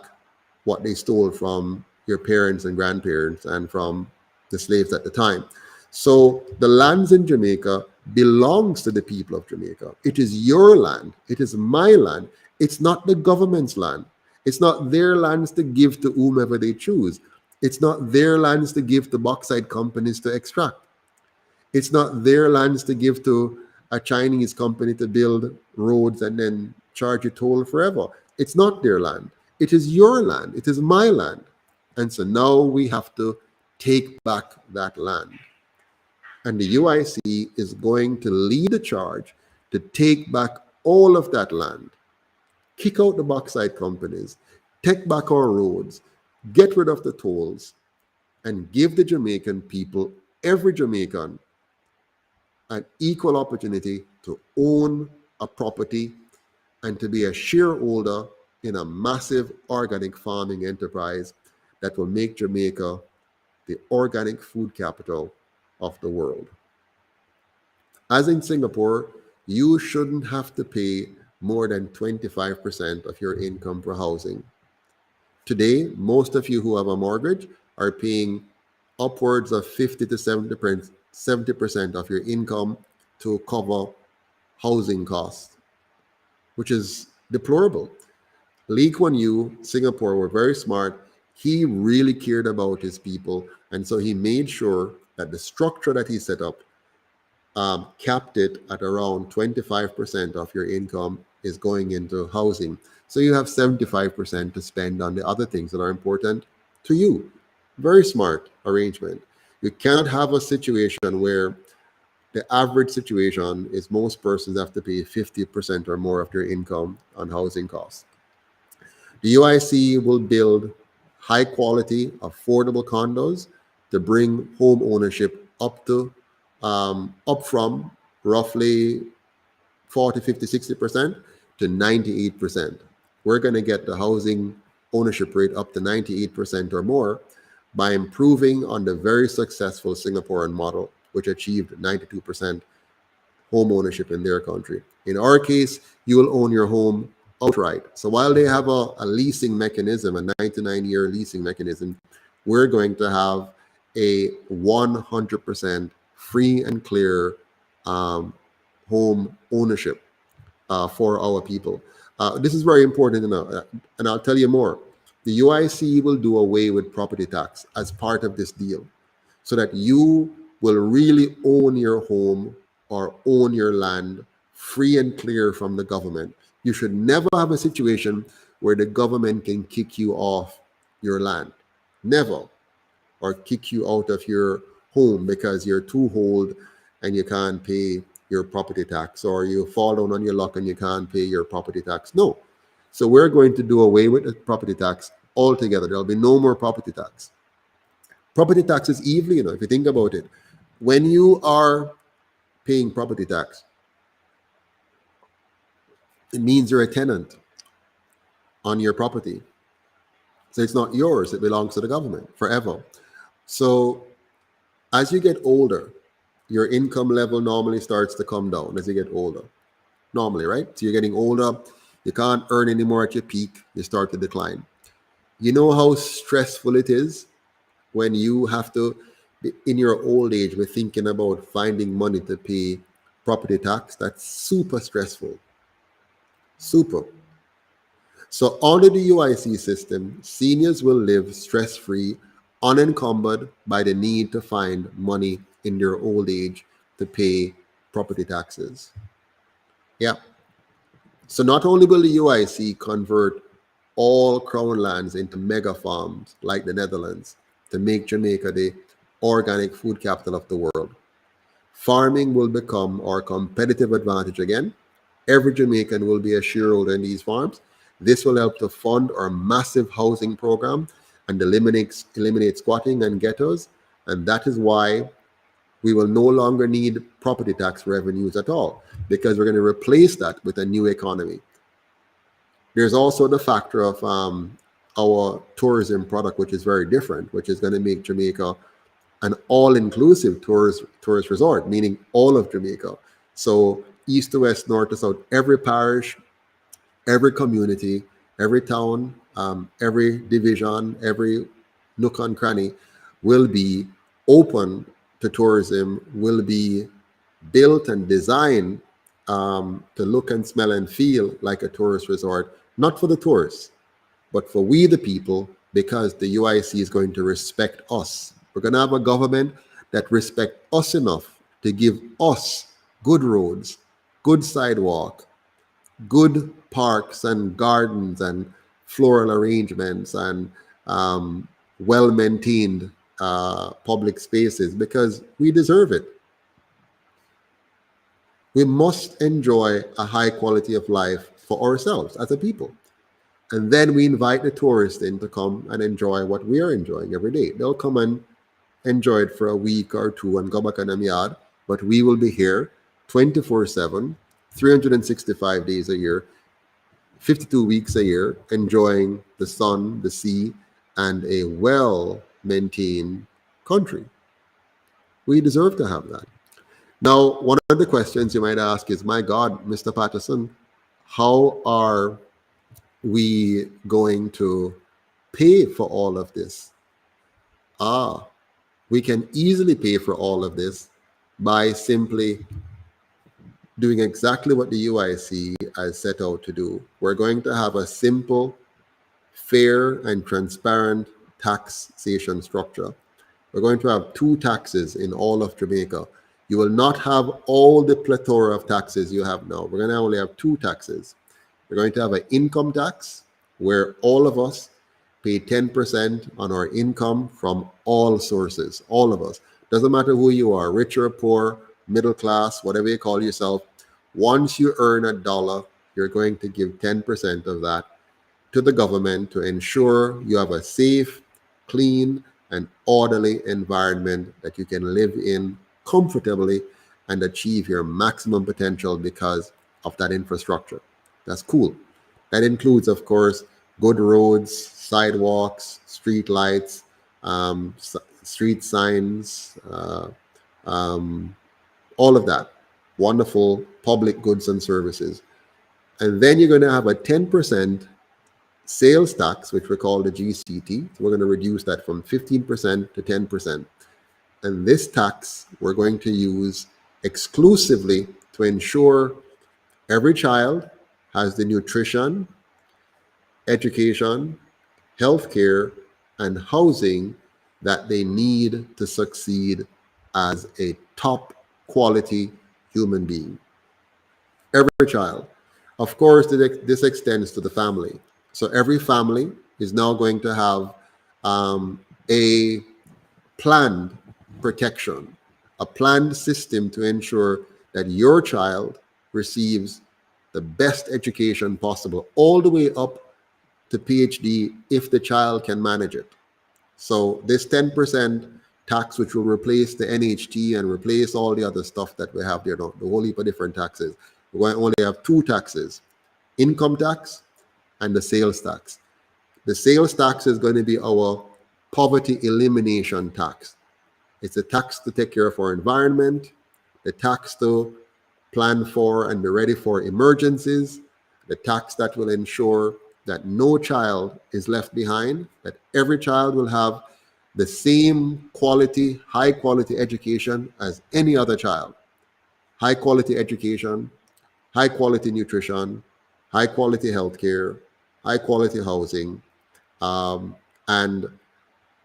what they stole from your parents and grandparents and from the slaves at the time. So the lands in Jamaica belongs to the people of Jamaica. It is your land. It is my land. It's not the government's land. It's not their lands to give to whomever they choose. It's not their lands to give to bauxite companies to extract. It's not their lands to give to a Chinese company to build roads and then charge you toll forever. It's not their land. It is your land. It is my land. And so now we have to take back that land. And the UIC is going to lead a charge to take back all of that land, kick out the bauxite companies, take back our roads, get rid of the tolls, and give the Jamaican people, every Jamaican, an equal opportunity to own a property and to be a shareholder in a massive organic farming enterprise that will make Jamaica the organic food capital of the world. As in Singapore, you shouldn't have to pay more than 25% of your income for housing. Today, most of you who have a mortgage are paying upwards of 50 to 70% of your income to cover housing costs, which is deplorable. Lee Kuan Yew, Singapore, were very smart. He really cared about his people, and so he made sure that the structure that he set up capped it at around 25% of your income is going into housing. So you have 75% to spend on the other things that are important to you. Very smart arrangement. You cannot have a situation where the average situation is most persons have to pay 50% or more of their income on housing costs. The UIC will build high quality, affordable condos to bring home ownership up from roughly 40, 50, 60% to 98%. We're going to get the housing ownership rate up to 98% or more by improving on the very successful Singaporean model, which achieved 92% home ownership in their country. In our case, you will own your home outright. So while they have a leasing mechanism, a 99-year leasing mechanism, we're going to have a 100% free and clear home ownership for our people. This is very important to know, and I'll tell you more. The UIC will do away with property tax as part of this deal so that you will really own your home or own your land free and clear from the government. You should never have a situation where the government can kick you off your land. Never. Or kick you out of your home because you're too old and you can't pay your property tax, or you fall down on your luck and you can't pay your property tax. No. So we're going to do away with the property tax altogether. There'll be no more property tax. Property tax is evil, if you think about it. When you are paying property tax, it means you're a tenant on your property. So it's not yours, it belongs to the government forever. So as you get older, your income level normally starts to come down as you get older. Normally, right? So you're getting older, you can't earn anymore at your peak, you start to decline. You know how stressful it is when you have to, in your old age, be thinking about finding money to pay property tax? That's super stressful. Super. So under the UIC system, seniors will live stress-free, unencumbered by the need to find money in their old age to pay property taxes. Yeah. So not only will the UIC convert all crown lands into mega farms like the Netherlands to make Jamaica the organic food capital of the world, farming will become our competitive advantage again. Every Jamaican will be a shareholder in these farms. This will help to fund our massive housing program and eliminate squatting and ghettos. And that is why we will no longer need property tax revenues at all, because we're going to replace that with a new economy. There's also the factor of our tourism product, which is very different, which is going to make Jamaica an all-inclusive tourist resort, meaning all of Jamaica. So east to west, north to south, every parish, every community, every town, every division, every nook and cranny will be open to tourism, will be built and designed to look and smell and feel like a tourist resort, not for the tourists, but for we the people, because the UIC is going to respect us. We're going to have a government that respects us enough to give us good roads, good sidewalk, good parks and gardens and floral arrangements and well-maintained public spaces, because we deserve it. We must enjoy a high quality of life for ourselves as a people. And then we invite the tourists in to come and enjoy what we are enjoying every day. They'll come and enjoy it for a week or two and go back on them yard, but we will be here 24/7, 365 days a year, 52 weeks a year, enjoying the sun, the sea, and a well-maintained country. We deserve to have that. Now, one of the questions you might ask is, my God, Mr. Patterson, how are we going to pay for all of this? We can easily pay for all of this by simply doing exactly what the UIC has set out to do. We're going to have a simple, fair, and transparent taxation structure. We're going to have 2 taxes in all of Jamaica. You will not have all the plethora of taxes you have now. We're going to only have 2 taxes. We're going to have an income tax where all of us pay 10% on our income from all sources, all of us. Doesn't matter who you are, rich or poor, middle class, whatever you call yourself. Once you earn $1, you're going to give 10% of that to the government to ensure you have a safe, clean, and orderly environment that you can live in comfortably and achieve your maximum potential because of that infrastructure. That's cool. That includes, of course, good roads, sidewalks, street lights, street signs, all of that. Wonderful public goods and services. And then you're going to have a 10% sales tax, which we call the GCT. So we're going to reduce that from 15% to 10%. And this tax we're going to use exclusively to ensure every child has the nutrition, education, healthcare, and housing that they need to succeed as a top quality human being. Every child. Of course, this extends to the family. So every family is now going to have a planned protection, a planned system to ensure that your child receives the best education possible, all the way up to PhD if the child can manage it. So this 10% tax, which will replace the NHT and replace all the other stuff that we have there, the whole heap of different taxes. We're going to only have 2 taxes, income tax and the sales tax. The sales tax is going to be our poverty elimination tax. It's a tax to take care of our environment, the tax to plan for and be ready for emergencies, the tax that will ensure that no child is left behind, that every child will have the same quality, high quality education as any other child. High quality education, high quality nutrition, high quality healthcare, high quality housing, and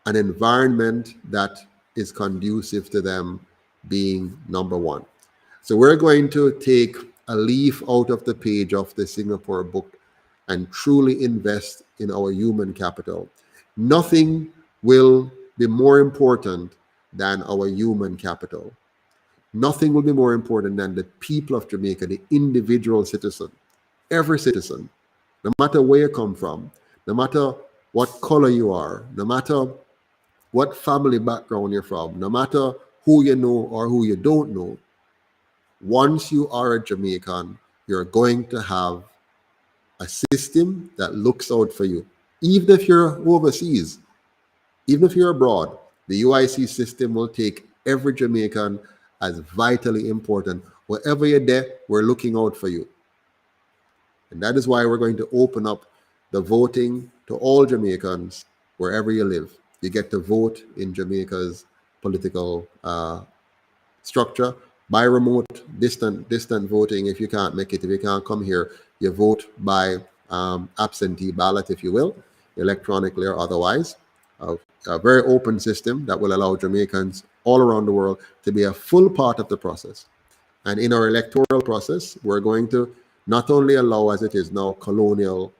an environment that is conducive to them being number one. So we're going to take a leaf out of the page of the Singapore book and truly invest in our human capital. Nothing will be more important than our human capital. Nothing will be more important than the people of Jamaica, the individual citizen, every citizen, no matter where you come from, no matter what color you are, no matter what family background you're from, no matter who you know or who you don't know, once you are a Jamaican, you're going to have a system that looks out for you. Even if you're overseas, even if you're abroad, the UIC system will take every Jamaican as vitally important. Wherever you're there, we're looking out for you. And that is why we're going to open up the voting to all Jamaicans wherever you live. You get to vote in Jamaica's political structure by remote, distant voting. If you can't make it, if you can't come here, you vote by absentee ballot, if you will, electronically or otherwise. A very open system that will allow Jamaicans all around the world to be a full part of the process. And in our electoral process, we're going to not only allow, as it is now, colonial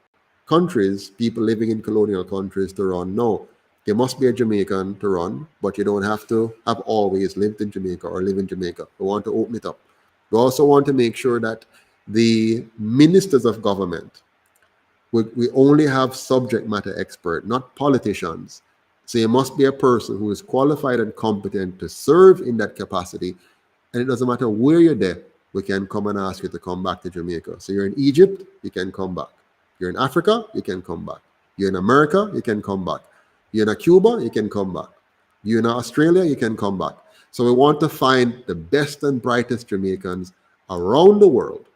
countries, people living in colonial countries to run. No, you must be a Jamaican to run, but you don't have to have always lived in Jamaica or live in Jamaica. We want to open it up. We also want to make sure that the ministers of government, we only have subject matter expert, not politicians. So you must be a person who is qualified and competent to serve in that capacity. And it doesn't matter where you're there, we can come and ask you to come back to Jamaica. So you're in Egypt, you can come back. You're in Africa, you can come back. You're in America, you can come back. You're in Cuba, you can come back. You're in Australia, you can come back. So we want to find the best and brightest Jamaicans around the world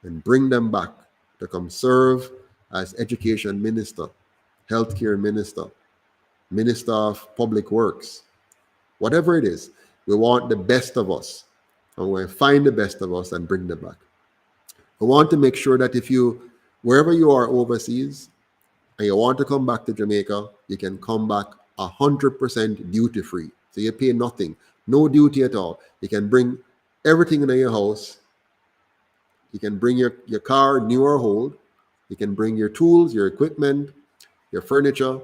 and bring them back to come serve as education minister, healthcare minister, minister of public works, whatever it is. We want the best of us, and we find the best of us and bring them back. We want to make sure that if you, wherever you are overseas, and you want to come back to Jamaica, you can come back 100% duty free. So you pay nothing, no duty at all. You can bring everything in your house. You can bring your car, new or old. You can bring your tools, your equipment, your furniture,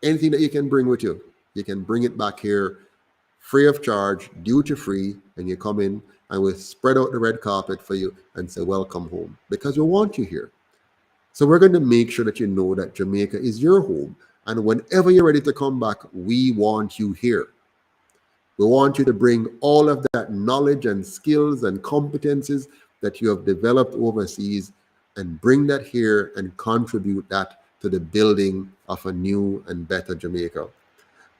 anything that you can bring with you. You can bring it back here free of charge, duty free, and you come in and we'll spread out the red carpet for you and say, welcome home, because we want you here. So we're going to make sure that you know that Jamaica is your home. And whenever you're ready to come back, we want you here. We want you to bring all of that knowledge and skills and competencies that you have developed overseas and bring that here and contribute that to the building of a new and better Jamaica.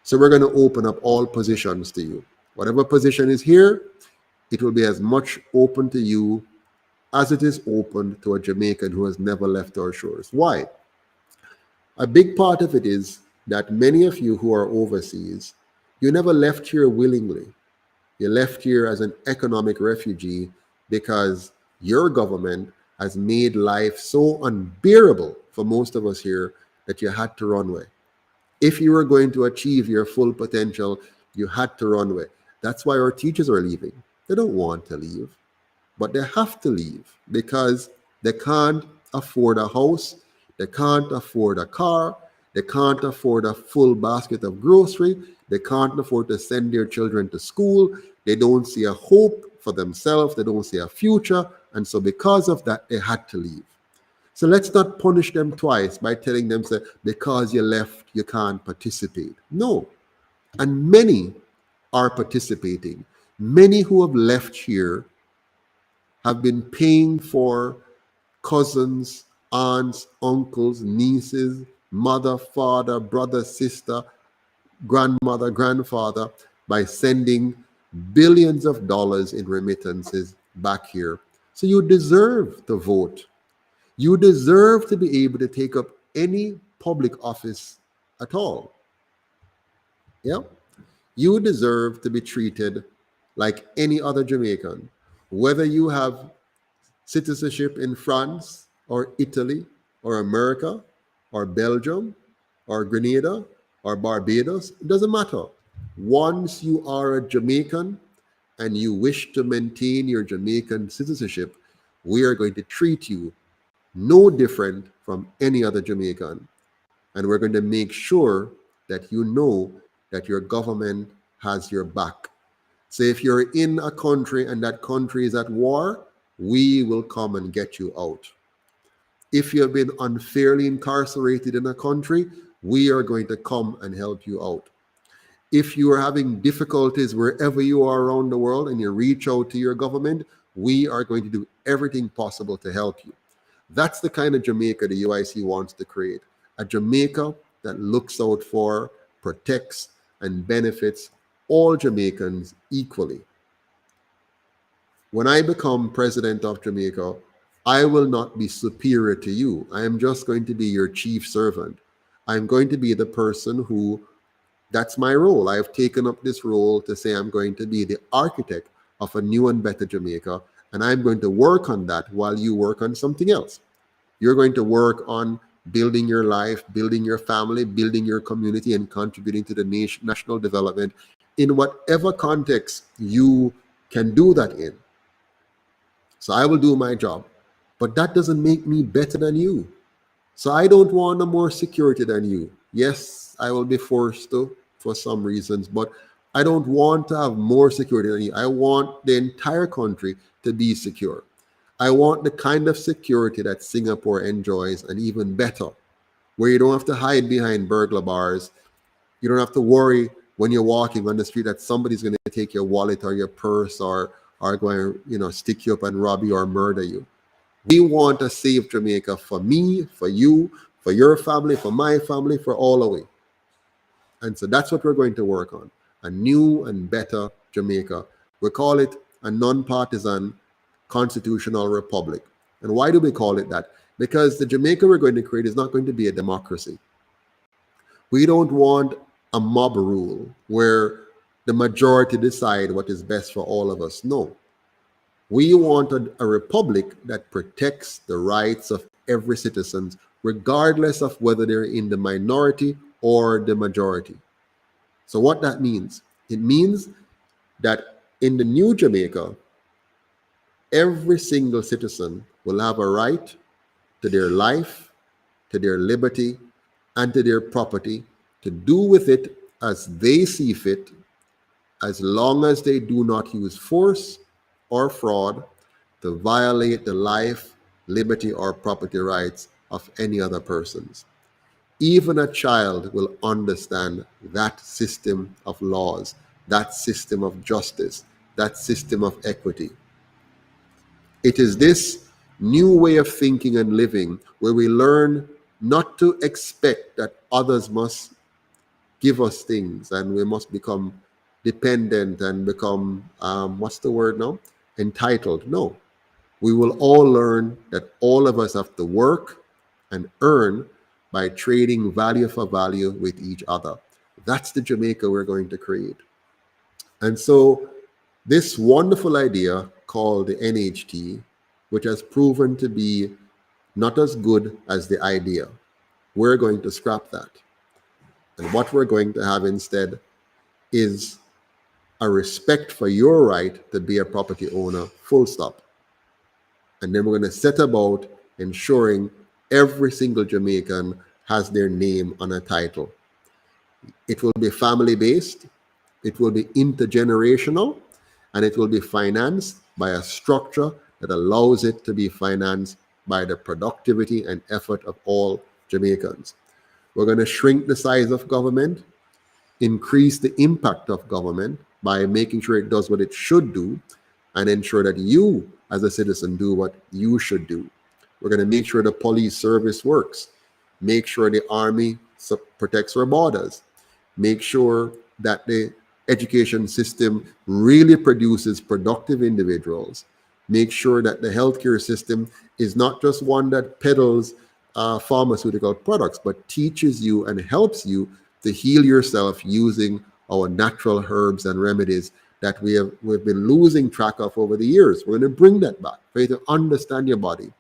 So we're going to open up all positions to you. Whatever position is here, it will be as much open to you as it is open to a Jamaican who has never left our shores. Why? A big part of it is that many of you who are overseas, you never left here willingly. You left here as an economic refugee because your government has made life so unbearable for most of us here that you had to run away. If you were going to achieve your full potential, you had to run away. That's why our teachers are leaving. They don't want to leave, but they have to leave because they can't afford a house, they can't afford a car, they can't afford a full basket of grocery, they can't afford to send their children to school, they don't see a hope for themselves, they don't see a future, and so because of that, they had to leave. So let's not punish them twice by telling them, say, because you left, you can't participate. No. And many are participating. Many who have left here have been paying for cousins, aunts, uncles, nieces, mother, father, brother, sister, grandmother, grandfather, by sending billions of dollars in remittances back here. So you deserve to vote. You deserve to be able to take up any public office at all. Yeah? You deserve to be treated like any other Jamaican, whether you have citizenship in France or Italy or America or Belgium or Grenada or Barbados. It doesn't matter. Once you are a Jamaican and you wish to maintain your Jamaican citizenship, we are going to treat you no different from any other Jamaican. And we're going to make sure that you know that your government has your back. So if you're in a country and that country is at war, we will come and get you out. If you have been unfairly incarcerated in a country, we are going to come and help you out. If you are having difficulties wherever you are around the world and you reach out to your government, we are going to do everything possible to help you. That's the kind of Jamaica the UIC wants to create. A Jamaica that looks out for, protects, and benefits all Jamaicans equally. When I become president of Jamaica, I will not be superior to you. I am just going to be your chief servant. I'm going to be the person who, that's my role. I have taken up this role to say I'm going to be the architect of a new and better Jamaica, and I'm going to work on that while you work on something else. You're going to work on building your life, building your family, building your community, and contributing to the national development in whatever context you can do that in. So I will do my job, but that doesn't make me better than you. So I don't want no more security than you. Yes, I will be forced to for some reasons, but I don't want to have more security than you. I want the entire country to be secure. I want the kind of security that Singapore enjoys, and even better, where you don't have to hide behind burglar bars. You don't have to worry when you're walking on the street that somebody's going to take your wallet or your purse or are going to, stick you up and rob you or murder you. We want a safe Jamaica for me, for you, for your family, for my family, for all of us. And so that's what we're going to work on. A new and better Jamaica. We call it a non-partisan constitutional republic. And why do we call it that? Because the Jamaica we're going to create is not going to be a democracy. We don't want a mob rule where the majority decide what is best for all of us. No. We want a republic that protects the rights of every citizen, regardless of whether they're in the minority or the majority. So what that means? It means that in the new Jamaica, every single citizen will have a right to their life, to their liberty, and to their property, to do with it as they see fit, as long as they do not use force or fraud to violate the life, liberty, or property rights of any other persons. Even a child will understand that system of laws, that system of justice, that system of equity. It is this new way of thinking and living where we learn not to expect that others must give us things and we must become dependent and become, entitled. No. We will all learn that all of us have to work and earn by trading value for value with each other. That's the Jamaica we're going to create. And so this wonderful idea called the NHT, which has proven to be not as good as the idea, we're going to scrap that. And what we're going to have instead is a respect for your right to be a property owner, full stop. And then we're going to set about ensuring every single Jamaican has their name on a title. It will be family-based, it will be intergenerational, and it will be financed by a structure that allows it to be financed by the productivity and effort of all Jamaicans. We're going to shrink the size of government, increase the impact of government by making sure it does what it should do, and ensure that you as a citizen do what you should do. We're going to make sure the police service works, make sure the army protects our borders, make sure that the education system really produces productive individuals, make sure that the healthcare system is not just one that peddles pharmaceutical products, but teaches you and helps you to heal yourself using our natural herbs and remedies that we've been losing track of over the years. We're going to bring that back for you to understand your body,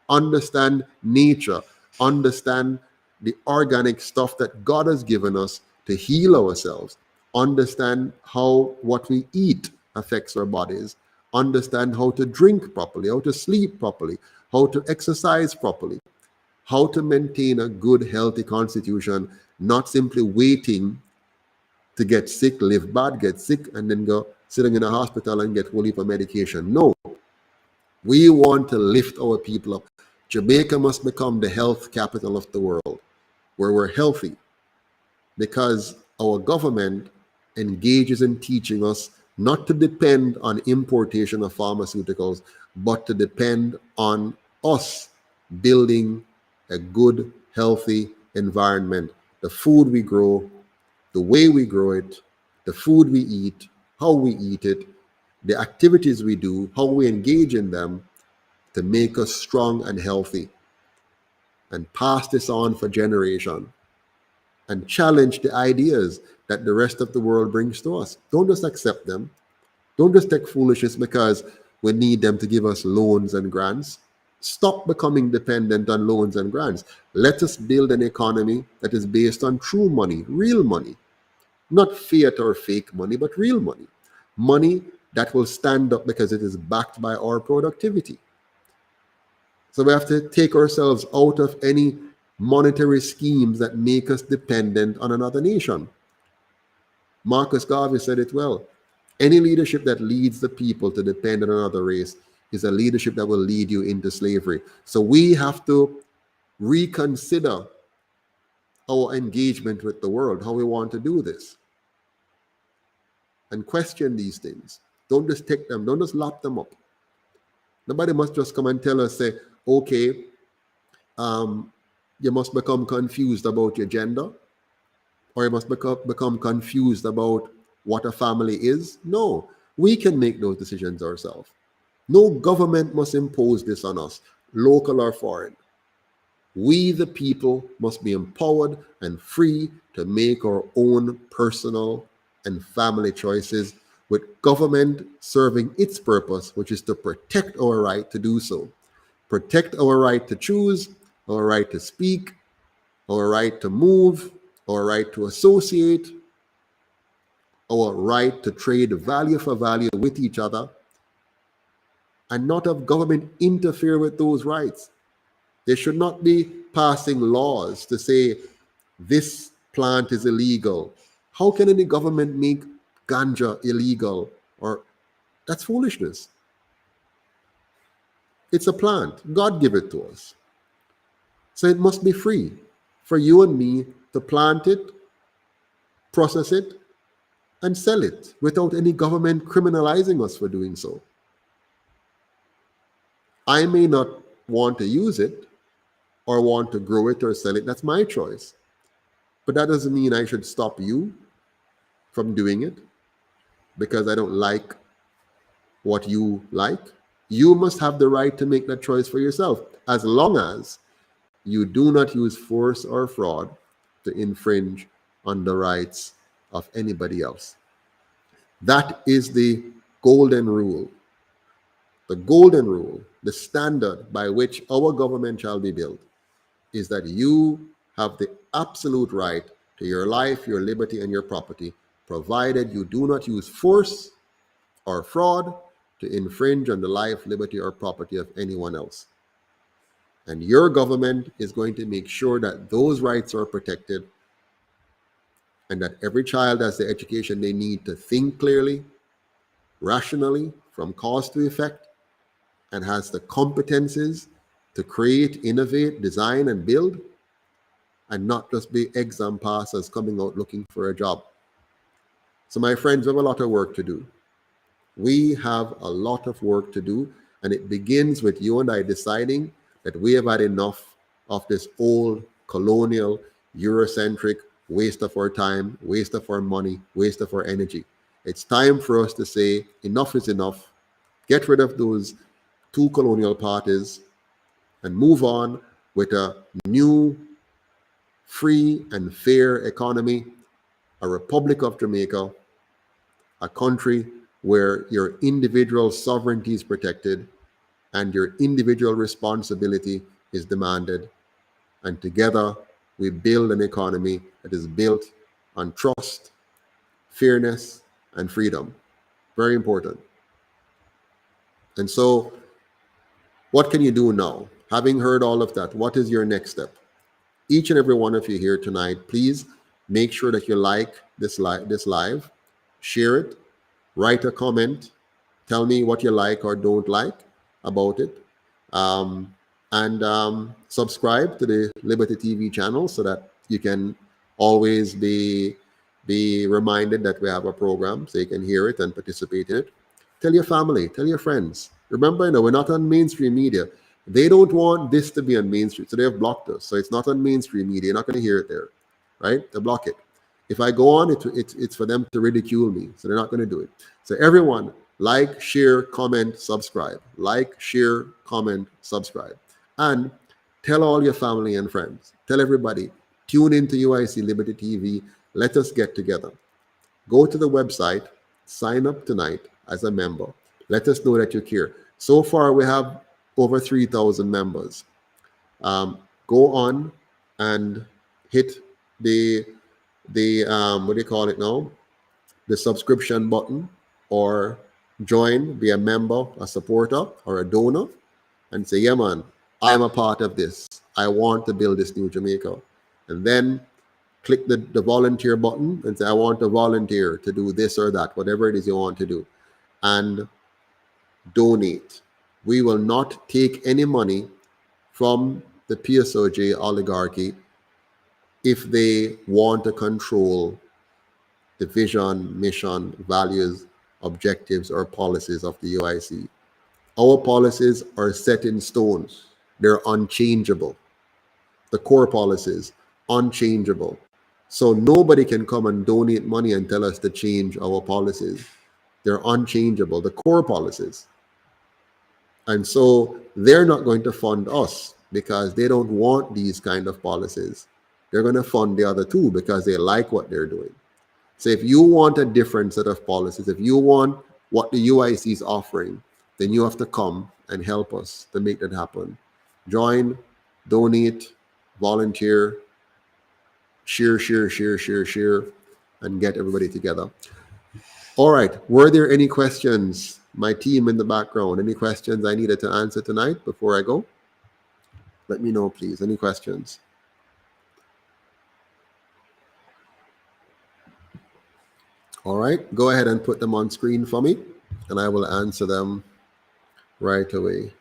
understand nature, understand the organic stuff that God has given us to heal ourselves, understand how what we eat affects our bodies, understand how to drink properly, how to sleep properly, how to exercise properly, how to maintain a good, healthy constitution, not simply waiting to get sick, live bad, get sick, and then go sitting in a hospital and get whole heap of medication. No. We want to lift our people up. Jamaica must become the health capital of the world, where we're healthy, because our government engages in teaching us not to depend on importation of pharmaceuticals, but to depend on us building a good, healthy environment. The food we grow, the way we grow it, the food we eat, how we eat it, the activities we do, how we engage in them to make us strong and healthy, and pass this on for generation and challenge the ideas that the rest of the world brings to us. Don't just accept them. Don't just take foolishness because we need them to give us loans and grants. Stop becoming dependent on loans and grants. Let us build an economy that is based on true money, real money, not fiat or fake money, but real money. Money that will stand up because it is backed by our productivity. So we have to take ourselves out of any monetary schemes that make us dependent on another nation. Marcus Garvey said it well. Any leadership that leads the people to depend on another race is a leadership that will lead you into slavery. So we have to reconsider our engagement with the world, how we want to do this, and question these things. Don't just take them, don't just lap them up. Nobody must just come and tell us, say, okay, you must become confused about your gender, or you must become confused about what a family is. No, we can make those decisions ourselves. No government must impose this on us, local or foreign. We, the people, must be empowered and free to make our own personal and family choices, with government serving its purpose, which is to protect our right to do so. Protect our right to choose, our right to speak, our right to move, our right to associate, our right to trade value for value with each other, and not have government interfere with those rights. They should not be passing laws to say this plant is illegal. How can any government make ganja illegal? Or that's foolishness. It's a plant. God gave it to us. So it must be free for you and me to plant it, process it, and sell it without any government criminalizing us for doing so. I may not want to use it or want to grow it or sell it. That's my choice. But that doesn't mean I should stop you from doing it because I don't like what you like. You must have the right to make that choice for yourself, as long as you do not use force or fraud to infringe on the rights of anybody else. That is the golden rule. The golden rule, the standard by which our government shall be built, is that you have the absolute right to your life, your liberty, and your property, provided you do not use force or fraud to infringe on the life, liberty, or property of anyone else. And your government is going to make sure that those rights are protected and that every child has the education they need to think clearly, rationally, from cause to effect, and has the competences to create, innovate, design, and build, and not just be exam passers coming out looking for a job. So my friends, we have a lot of work to do. We have a lot of work to do, and it begins with you and I deciding that we have had enough of this old colonial, Eurocentric waste of our time, waste of our money, waste of our energy. It's time for us to say enough is enough. Get rid of those two colonial parties and move on with a new, free and fair economy, a Republic of Jamaica, a country where your individual sovereignty is protected and your individual responsibility is demanded. And together we build an economy that is built on trust, fairness, and freedom. Very important. And so, what can you do now? Having heard all of that, what is your next step? Each and every one of you here tonight, please make sure that you like this live, share it, write a comment, tell me what you like or don't like about it, and subscribe to the Liberty TV channel so that you can always be Be reminded that we have a program so you can hear it and participate in it. Tell your family, tell your friends. Remember, we're not on mainstream media. They don't want this to be on mainstream, so they have blocked us. So it's not on mainstream media. You're not going to hear it there, right? They block it. If I go on, it's for them to ridicule me, so they're not going to do it. So everyone, like, share, comment, subscribe. Like, share, comment, subscribe. And tell all your family and friends. Tell everybody. Tune into UIC Liberty TV. Let us get together. Go to the website. Sign up tonight as a member. Let us know that you care. So far, we have over 3,000 members. Go on and hit the what do you call it now? The subscription button, or join, be a member, a supporter, or a donor, and say, yeah, man, I'm a part of this. I want to build this new Jamaica. And then click the volunteer button and say, I want to volunteer to do this or that, whatever it is you want to do, and donate. We will not take any money from the PSOJ oligarchy if they want to control the vision, mission, values, objectives, or policies of the UIC. Our policies are set in stone. They're unchangeable. The core policies, unchangeable. So nobody can come and donate money and tell us to change our policies. They're unchangeable, the core policies. And so they're not going to fund us because they don't want these kind of policies. They're going to fund the other two because they like what they're doing. So if you want a different set of policies, if you want what the UIC is offering, then you have to come and help us to make that happen. Join, donate, volunteer, share, and get everybody together. All right. Were there any questions? My team in the background, any questions I needed to answer tonight before I go? Let me know, please. Any questions? All right. Go ahead and put them on screen for me, and I will answer them right away.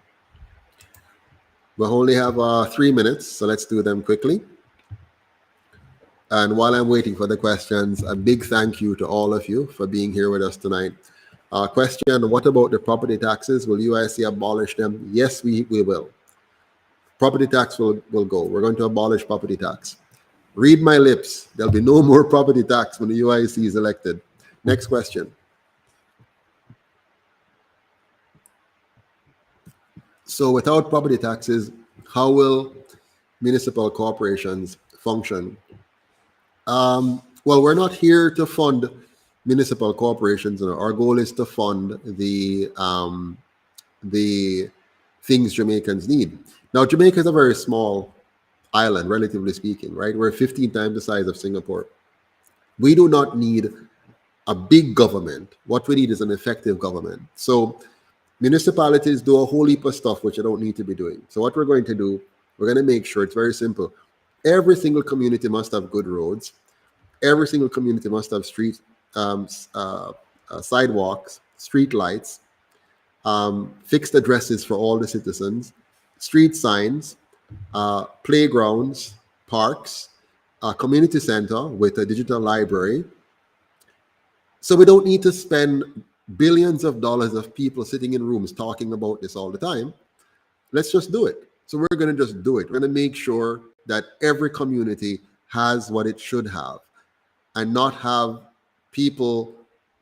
We only have 3 minutes, so let's do them quickly. And while I'm waiting for the questions, a big thank you to all of you for being here with us tonight. Question, what about the property taxes? Will UIC abolish them? Yes, we will. Property tax will go. We're going to abolish property tax. Read my lips. There'll be no more property tax when the UIC is elected. Next question. So without property taxes, how will municipal corporations function? Well, we're not here to fund municipal corporations. Our goal is to fund the things Jamaicans need. Now, Jamaica is a very small island, relatively speaking, right? We're 15 times the size of Singapore. We do not need a big government. What we need is an effective government. So municipalities do a whole heap of stuff which they don't need to be doing. So what we're going to do, we're going to make sure it's very simple. Every single community must have good roads. Every single community must have street sidewalks, street lights, fixed addresses for all the citizens, street signs, playgrounds, parks, a community center with a digital library. So we don't need to spend billions of dollars of people sitting in rooms talking about this all the time. Let's just do it. So we're going to just do it. We're going to make sure that every community has what it should have, and not have people,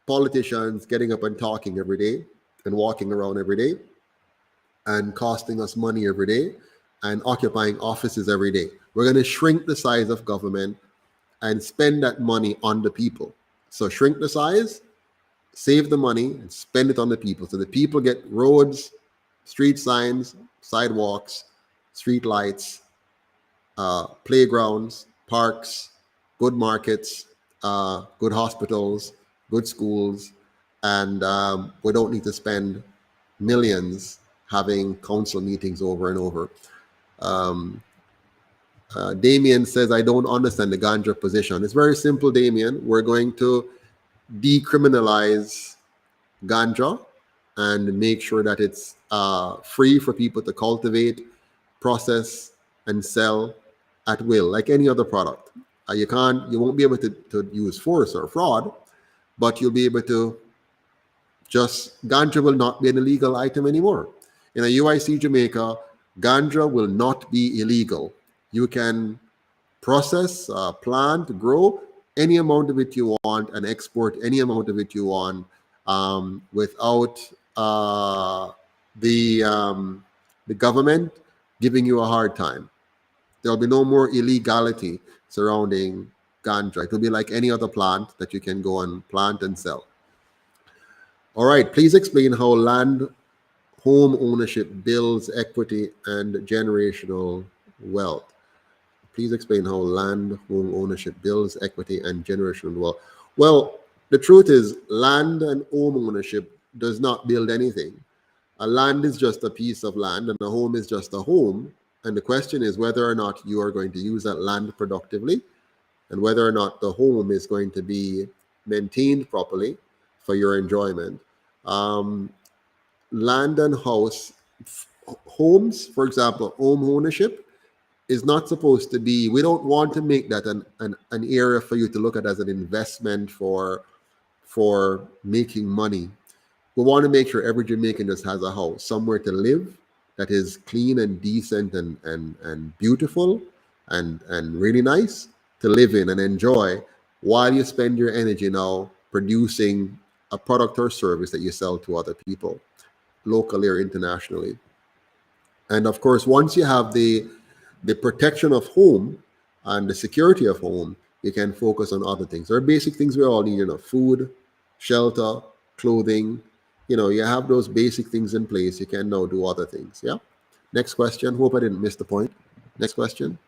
politicians, getting up and talking every day and walking around every day and costing us money every day and occupying offices every day. We're going to shrink the size of government and spend that money on the people. So shrink the size, save the money, and spend it on the people. So the people get roads, street signs, sidewalks, street lights, playgrounds, parks, good markets, good hospitals, good schools, and we don't need to spend millions having council meetings over and over. Damien says, I don't understand the ganja position. It's very simple, Damien. We're going to decriminalize ganja and make sure that it's free for people to cultivate, process, and sell at will, like any other product. You won't be able to use force or fraud, but you'll be able to ganja will not be an illegal item anymore. In a UIC Jamaica, ganja will not be illegal. You can process, plant, grow any amount of it you want and export any amount of it you want without the government giving you a hard time. There'll be no more illegality surrounding ganja. It will be like any other plant that you can go and plant and sell. All right, please explain how land home ownership builds equity and generational wealth. Please explain how land home ownership builds equity and generational wealth. Well, the truth is land and home ownership does not build anything. A land is just a piece of land and a home is just a home. And the question is whether or not you are going to use that land productively and whether or not the home is going to be maintained properly for your enjoyment. Land and homes, for example, home ownership is not supposed to be, we don't want to make that an area for you to look at as an investment for making money. We want to make sure every Jamaican just has a house, somewhere to live that is clean and decent and beautiful and really nice to live in and enjoy while you spend your energy now producing a product or service that you sell to other people, locally or internationally. And of course, once you have the protection of home and the security of home, you can focus on other things. There are basic things we all need, food, shelter, clothing. You have those basic things in place. You can now do other things. Yeah. Next question. Hope I didn't miss the point. Next question.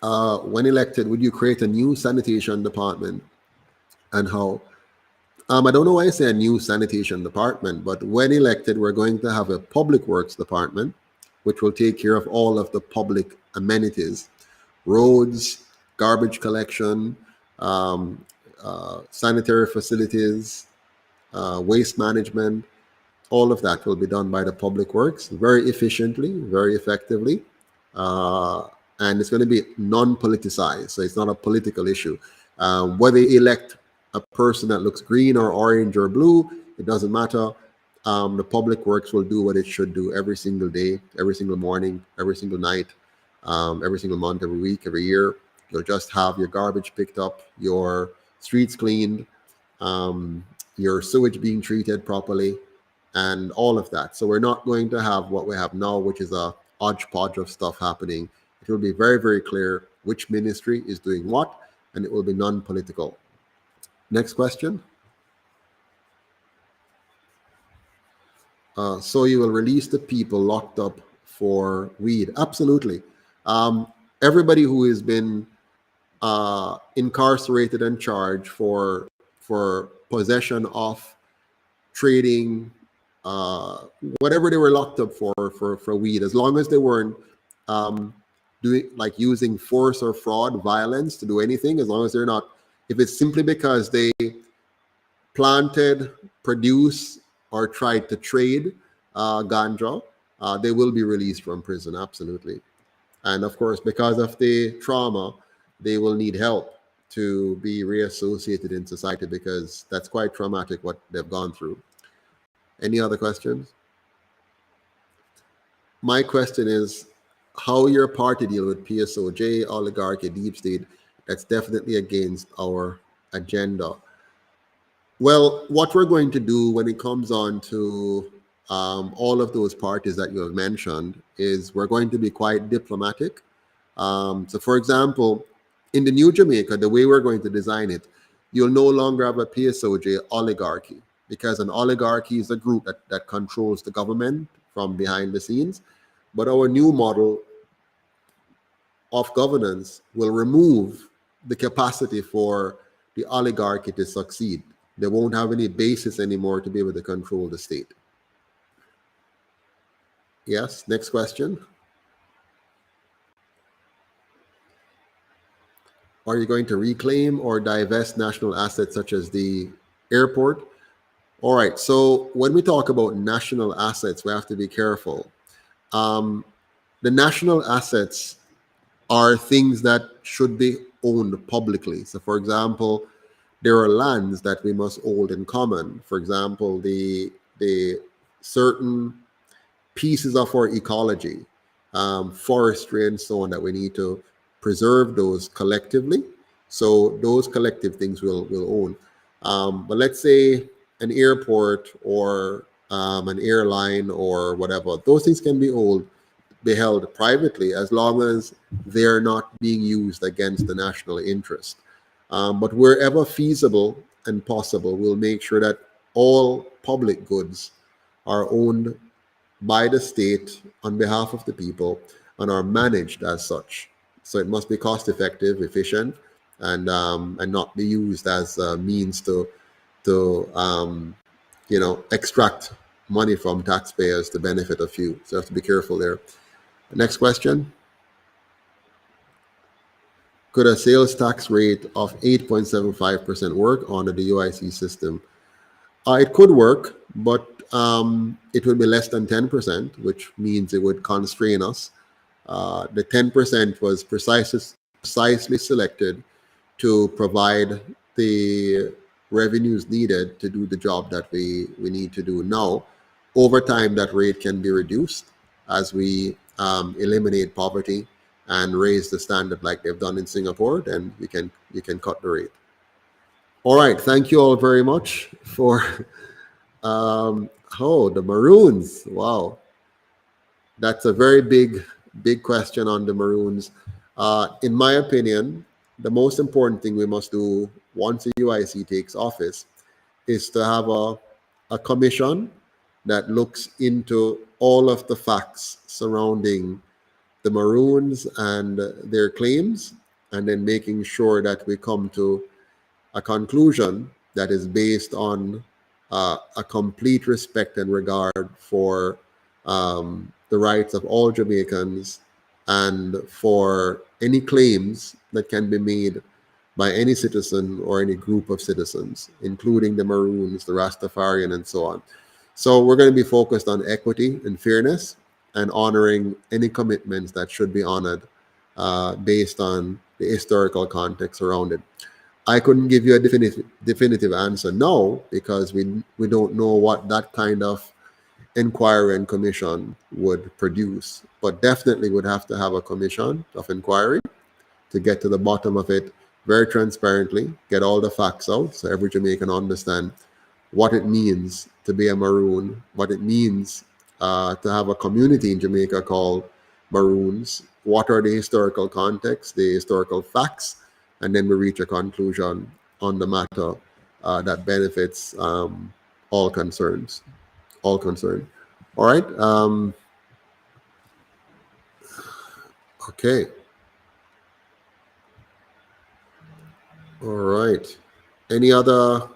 When elected, would you create a new sanitation department and how? I don't know why I say a new sanitation department, but when elected, we're going to have a public works department, which will take care of all of the public amenities, roads, garbage collection, sanitary facilities, waste management. All of that will be done by the public works very efficiently, very effectively. And it's going to be non-politicized, so it's not a political issue. Whether you elect a person that looks green or orange or blue, it doesn't matter. The public works will do what it should do every single day, every single morning, every single night, every single month, every week, every year. You'll just have your garbage picked up, your streets cleaned, your sewage being treated properly, and all of that. So we're not going to have what we have now, which is a hodgepodge of stuff happening. It will be very, very clear which ministry is doing what, and it will be non-political. Next question. So you will release the people locked up for weed? Absolutely. Everybody who has been incarcerated and charged for possession of, trading, whatever they were locked up for weed, as long as they weren't using force or fraud, violence to do anything, as long as they're not, if it's simply because they planted, produced, or tried to trade ganja, they will be released from prison, absolutely. And of course, because of the trauma, they will need help to be reassociated in society, because that's quite traumatic what they've gone through. Any other questions? My question is, how your party deal with PSOJ, oligarchy, deep state? That's definitely against our agenda. Well, what we're going to do when it comes on to all of those parties that you have mentioned is we're going to be quite diplomatic. So for example, in the new Jamaica, the way we're going to design it, you'll no longer have a PSOJ oligarchy, because an oligarchy is a group that controls the government from behind the scenes. But our new model of governance will remove the capacity for the oligarchy to succeed. They won't have any basis anymore to be able to control the state. Yes, next question. Are you going to reclaim or divest national assets such as the airport? All right, so when we talk about national assets, we have to be careful. the national assets are things that should be owned publicly. So, for example, there are lands that we must hold in common. For example, the certain pieces of our ecology, forestry and so on, that we need to preserve those collectively. So those collective things we'll own. But let's say an airport or an airline or whatever, those things can be held privately as long as they're not being used against the national interest. But wherever feasible and possible, we'll make sure that all public goods are owned by the state on behalf of the people and are managed as such. So it must be cost effective, efficient, and not be used as a means to extract money from taxpayers to benefit a few. So you have to be careful there. Next question. Could a sales tax rate of 8.75% work under the UIC system? It could work, but it would be less than 10%, which means it would constrain us. The 10% was precisely selected to provide the revenues needed to do the job that we need to do. Now, over time, that rate can be reduced as we eliminate poverty and raise the standard like they've done in Singapore. Then you can cut the rate. All right, thank you all very much for the Maroons. Wow, that's a very big question on the Maroons. In my opinion, the most important thing we must do once the UIC takes office is to have a commission that looks into all of the facts surrounding the Maroons and their claims, and then making sure that we come to a conclusion that is based on a complete respect and regard for the rights of all Jamaicans and for any claims that can be made by any citizen or any group of citizens, including the Maroons, the Rastafarian, and so on. So we're going to be focused on equity and fairness and honoring any commitments that should be honored based on the historical context around it. I couldn't give you a definitive answer now because we don't know what that kind of inquiry and commission would produce, but definitely would have to have a commission of inquiry to get to the bottom of it very transparently, get all the facts out so every Jamaican understand what it means to be a Maroon, what it means to have a community in Jamaica called Maroons, what are the historical contexts, the historical facts, and then we reach a conclusion on the matter that benefits all concerned. All right. Okay. All right. Any other?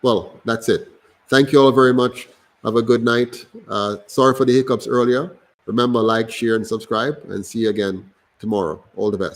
Well, that's it. Thank you all very much. Have a good night. Sorry for the hiccups earlier. Remember, like, share, and subscribe, and see you again tomorrow. All the best.